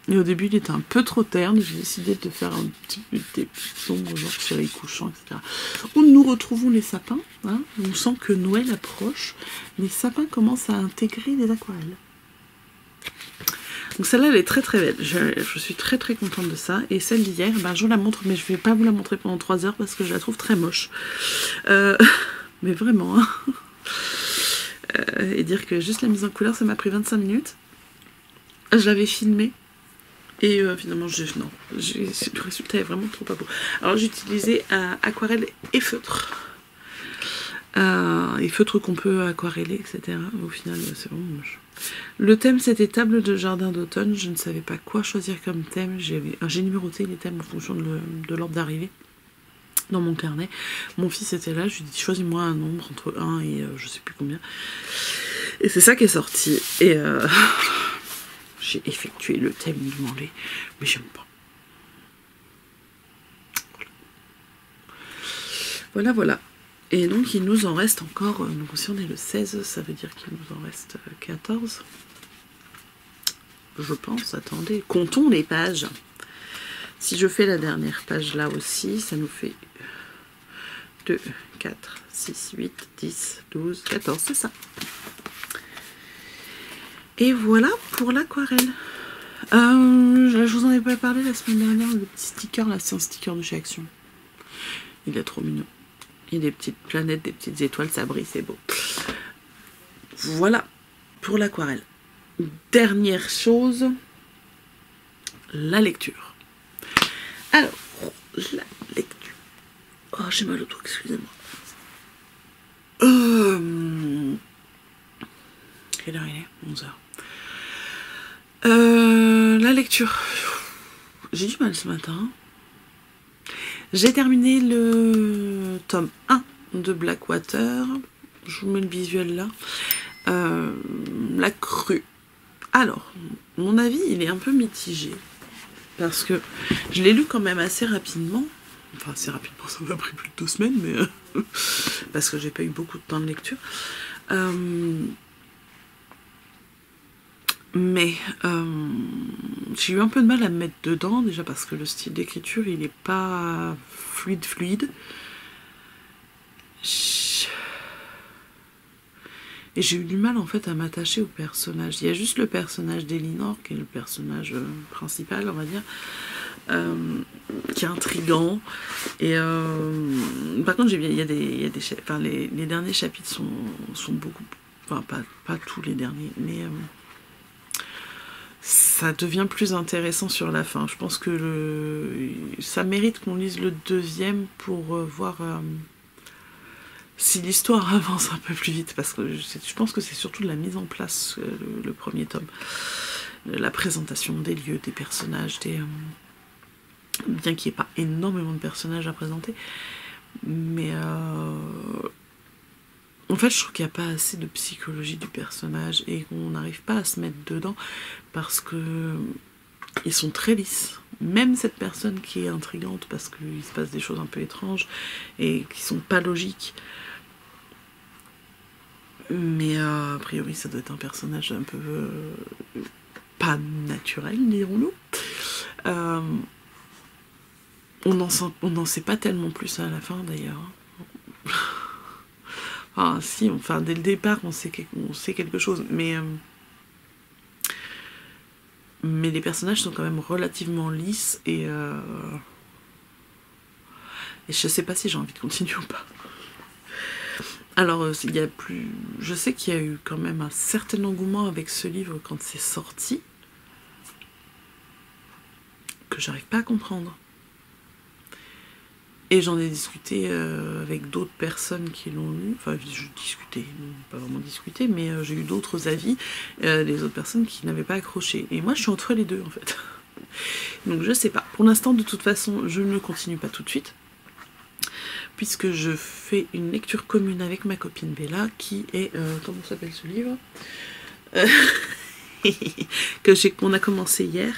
Et au début, il était un peu trop terne. J'ai décidé de faire un petit peu des ombres, genre chéri couchant, etc. Où nous retrouvons les sapins. Hein. On sent que Noël approche. Les sapins commencent à intégrer les aquarelles. Donc celle-là, elle est très très belle. Je suis très très contente de ça. Et celle d'hier, ben, je vous la montre, mais je vais pas vous la montrer pendant 3 heures parce que je la trouve très moche. Mais vraiment, hein. Et dire que juste la mise en couleur, ça m'a pris 25 minutes. Je l'avais filmée. Et finalement, le résultat est vraiment trop pas beau. Alors j'ai utilisé aquarelle et feutre. Et feutre qu'on peut aquareller, etc. Au final, c'est vraiment moche. Le thème, c'était table de jardin d'automne. Je ne savais pas quoi choisir comme thème. J'ai numéroté les thèmes en fonction de l'ordre d'arrivée dans mon carnet. Mon fils était là, je lui ai dit choisis-moi un nombre entre 1 et je sais plus combien. Et c'est ça qui est sorti. Et j'ai effectué le thème demandé, mais j'aime pas. Voilà, voilà. Et donc, il nous en reste encore, donc si on est le 16, ça veut dire qu'il nous en reste 14. Je pense, attendez, comptons les pages. Si je fais la dernière page là aussi, ça nous fait 2, 4, 6, 8, 10, 12, 14, c'est ça. Et voilà pour l'aquarelle. Je vous en ai pas parlé la semaine dernière, le petit sticker là, c'est un sticker de chez Action. Il est trop mignon. Il y a des petites planètes, des petites étoiles, ça brille, c'est beau. Voilà pour l'aquarelle. Dernière chose, la lecture. Alors, la lecture. Oh, j'ai mal au dos, excusez-moi. Quelle heure il est? 11 h. La lecture. J'ai du mal ce matin. J'ai terminé le tome 1 de Blackwater. Je vous mets le visuel là. La crue. Alors, mon avis, il est un peu mitigé. Parce que je l'ai lu quand même assez rapidement. Enfin, assez rapidement, ça m'a pris plus de 2 semaines, mais parce que j'ai pas eu beaucoup de temps de lecture. Mais j'ai eu un peu de mal à me mettre dedans, déjà parce que le style d'écriture, il n'est pas fluide. Et j'ai eu du mal en fait à m'attacher au personnage. Il y a juste le personnage d'Elinor, qui est le personnage principal, on va dire, qui est intriguant. Et par contre, il y a des enfin, les derniers chapitres sont beaucoup, enfin pas tous les derniers, mais ça devient plus intéressant sur la fin. Je pense que ça mérite qu'on lise le 2e pour voir si l'histoire avance un peu plus vite, parce que je pense que c'est surtout de la mise en place, le 1er tome. La présentation des lieux, des personnages, bien qu'il n'y ait pas énormément de personnages à présenter, mais en fait je trouve qu'il n'y a pas assez de psychologie du personnage et qu'on n'arrive pas à se mettre dedans parce que ils sont très lisses. Même cette personne qui est intrigante parce qu'il se passe des choses un peu étranges et qui sont pas logiques, Mais a priori, ça doit être un personnage un peu pas naturel, dirons-nous. On n'en sait pas tellement plus à la fin, d'ailleurs. Enfin, si, enfin, dès le départ, on sait quelque chose, mais les personnages sont quand même relativement lisses, et je sais pas si j'ai envie de continuer ou pas. Alors, il y a plus... Je sais qu'il y a eu quand même un certain engouement avec ce livre quand c'est sorti, que j'arrive pas à comprendre. Et j'en ai discuté avec d'autres personnes qui l'ont lu. Enfin, je discutais, pas vraiment discuté, mais j'ai eu d'autres avis, des autres personnes qui n'avaient pas accroché. Et moi, je suis entre les deux, en fait. Donc, je sais pas. Pour l'instant, de toute façon, je ne continue pas tout de suite, puisque je fais une lecture commune avec ma copine Bella, qui est... comment s'appelle ce livre qu'on a commencé hier.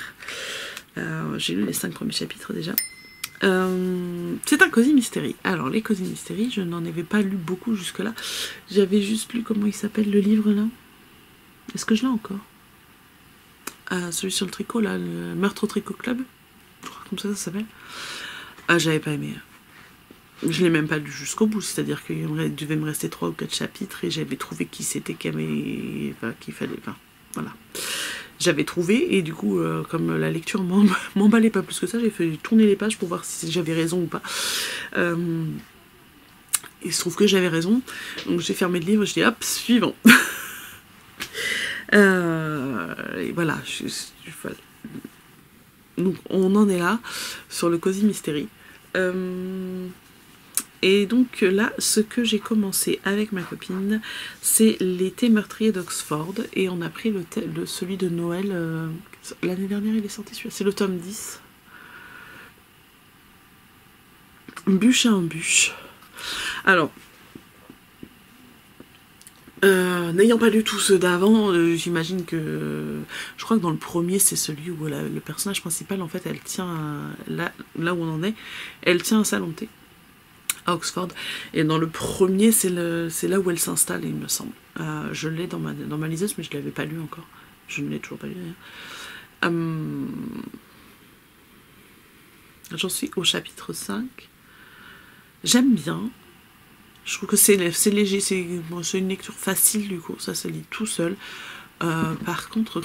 J'ai lu les 5 premiers chapitres déjà. C'est un Cozy Mystery. Alors, les Cozy Mystery, je n'en avais pas lu beaucoup jusque-là. J'avais juste lu, comment il s'appelle le livre là? Est-ce que je l'ai encore? Celui sur le tricot là, le Meurtre au Tricot Club. Je crois comme ça s'appelle. J'avais pas aimé. Je l'ai même pas lu jusqu'au bout, c'est-à-dire qu'il devait me rester 3 ou 4 chapitres et j'avais trouvé qui c'était qu'il fallait. Enfin, voilà. J'avais trouvé, et du coup, comme la lecture m'emballait pas plus que ça, j'ai fait tourner les pages pour voir si j'avais raison ou pas. Il se trouve que j'avais raison, donc j'ai fermé le livre, je dis hop, suivant. Et voilà, donc on en est là, sur le Cozy Mystery. Et donc là, ce que j'ai commencé avec ma copine, c'est l'été meurtrier d'Oxford. Et on a pris celui de Noël. L'année dernière, il est sorti celui-là. C'est le tome 10. Bûche à un bûche. Alors, n'ayant pas lu tous ceux d'avant, j'imagine que... Je crois que dans le premier, c'est celui où le personnage principal, en fait, elle tient... Là où on en est, elle tient un salon de thé à Oxford, et dans le premier c'est là où elle s'installe, il me semble. Je l'ai dans ma liseuse, mais je ne l'avais pas lu encore, je ne l'ai toujours pas lu d'ailleurs. J'en suis au chapitre 5. J'aime bien, je trouve que c'est léger, c'est une lecture facile, du coup ça se lit tout seul. Par contre,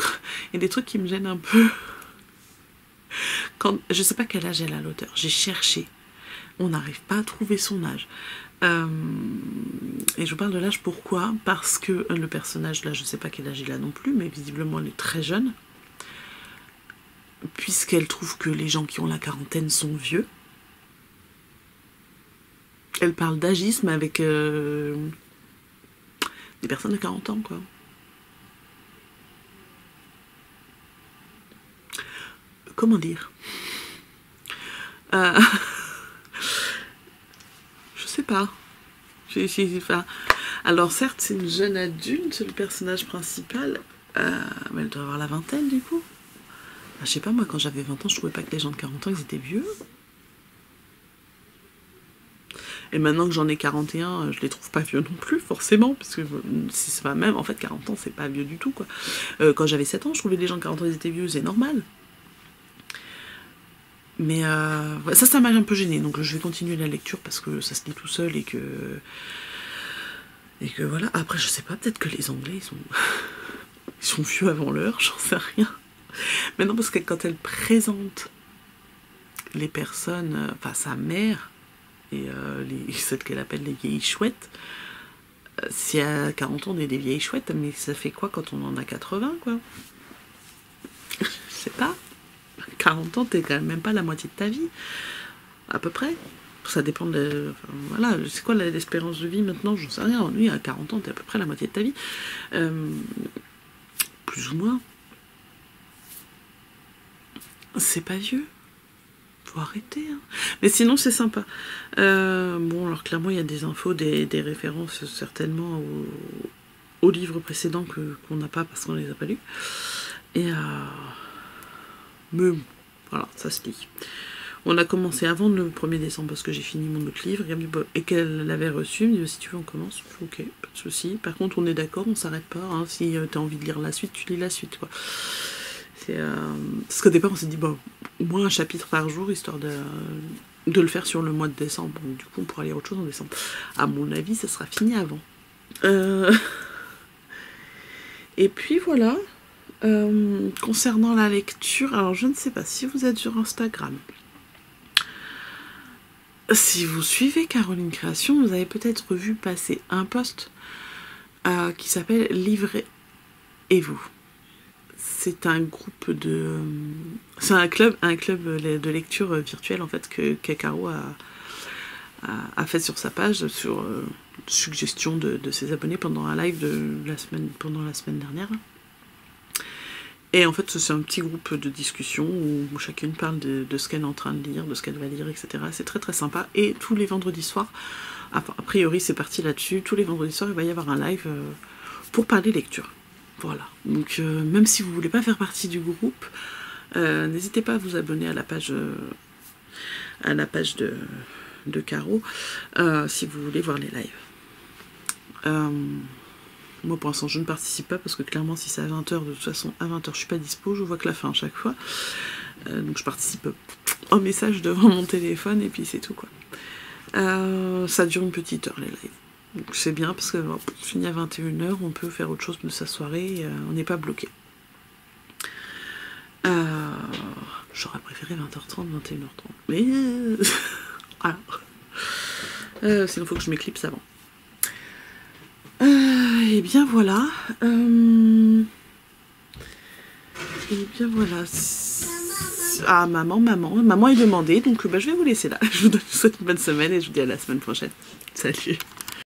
il y a des trucs qui me gênent un peu. Je sais pas quel âge elle a, l'auteur, j'ai cherché, on n'arrive pas à trouver son âge. Et je vous parle de l'âge pourquoi? Parce que le personnage, là, je sais pas quel âge il a non plus, mais visiblement il est très jeune. Puisqu'elle trouve que les gens qui ont la quarantaine sont vieux. Elle parle d'agisme avec des personnes de 40 ans, quoi. Comment dire? Je sais pas. Enfin, alors certes, c'est une jeune adulte, le personnage principal, mais elle doit avoir la vingtaine, du coup. Je sais pas, moi, quand j'avais 20 ans, je trouvais pas que les gens de 40 ans, ils étaient vieux. Et maintenant que j'en ai 41, je les trouve pas vieux non plus, forcément, parce que si c'est pas même, en fait, 40 ans, c'est pas vieux du tout, quoi. Quand j'avais 7 ans, je trouvais les gens de 40 ans, ils étaient vieux, c'est normal. Mais ça m'a un peu gênée, donc je vais continuer la lecture parce que ça se lit tout seul et que voilà. Après, je sais pas, peut-être que les Anglais, ils sont vieux avant l'heure, j'en sais rien. Mais non, parce que quand elle présente les personnes, enfin sa mère et celles qu'elle appelle les vieilles chouettes, si à 40 ans on est des vieilles chouettes, mais ça fait quoi quand on en a 80, quoi? Je sais pas. 40 ans, t'es quand même pas la moitié de ta vie, à peu près. Ça dépend de... Enfin, voilà, c'est quoi l'espérance de vie maintenant? J'en sais rien. Lui, à 40 ans, t'es à peu près la moitié de ta vie. Plus ou moins. C'est pas vieux. Faut arrêter, hein. Mais sinon, c'est sympa. Bon, alors clairement, il y a des infos, des références, certainement, aux livres précédents qu'on n'a pas parce qu'on les a pas lus. Et... mais voilà, ça se lit. On a commencé avant le 1er décembre parce que j'ai fini mon autre livre et qu'elle l'avait reçu. Elle me dit si tu veux on commence. Ok, pas de souci. Par contre on est d'accord, on s'arrête pas. Hein. Si tu as envie de lire la suite, tu lis la suite. Quoi. Parce qu'au départ on s'est dit bon, au moins un chapitre par jour histoire de le faire sur le mois de décembre. Donc, du coup on pourra lire autre chose en décembre. À mon avis ça sera fini avant. Et puis voilà. Concernant la lecture, alors je ne sais pas si vous êtes sur Instagram. Si vous suivez Caroline Création, vous avez peut-être vu passer un post qui s'appelle Livrez-vous. C'est un groupe de... C'est un club de lecture virtuelle en fait que Caro a fait sur sa page, sur suggestion de ses abonnés pendant un live pendant la semaine dernière. Et en fait, c'est un petit groupe de discussion où chacune parle de ce qu'elle est en train de lire, de ce qu'elle va lire, etc. C'est très très sympa. Et tous les vendredis soirs, a priori c'est parti là-dessus, tous les vendredis soirs il va y avoir un live pour parler lecture. Voilà. Donc même si vous voulez pas faire partie du groupe, n'hésitez pas à vous abonner à la page de Caro si vous voulez voir les lives. Moi pour l'instant je ne participe pas parce que clairement si c'est à 20h, de toute façon à 20h je suis pas dispo, je vois que la fin à chaque fois. Donc je participe en message devant mon téléphone et puis c'est tout quoi. Ça dure une petite heure les lives. Donc c'est bien parce que fini à 21h, on peut faire autre chose de sa soirée, on n'est pas bloqué. J'aurais préféré 20h30, 21h30. Mais voilà. Sinon il faut que je m'éclipse avant. Et bien voilà. Et bien voilà. Ah maman est demandée, donc je vais vous laisser là. Je vous souhaite une bonne semaine et je vous dis à la semaine prochaine. Salut.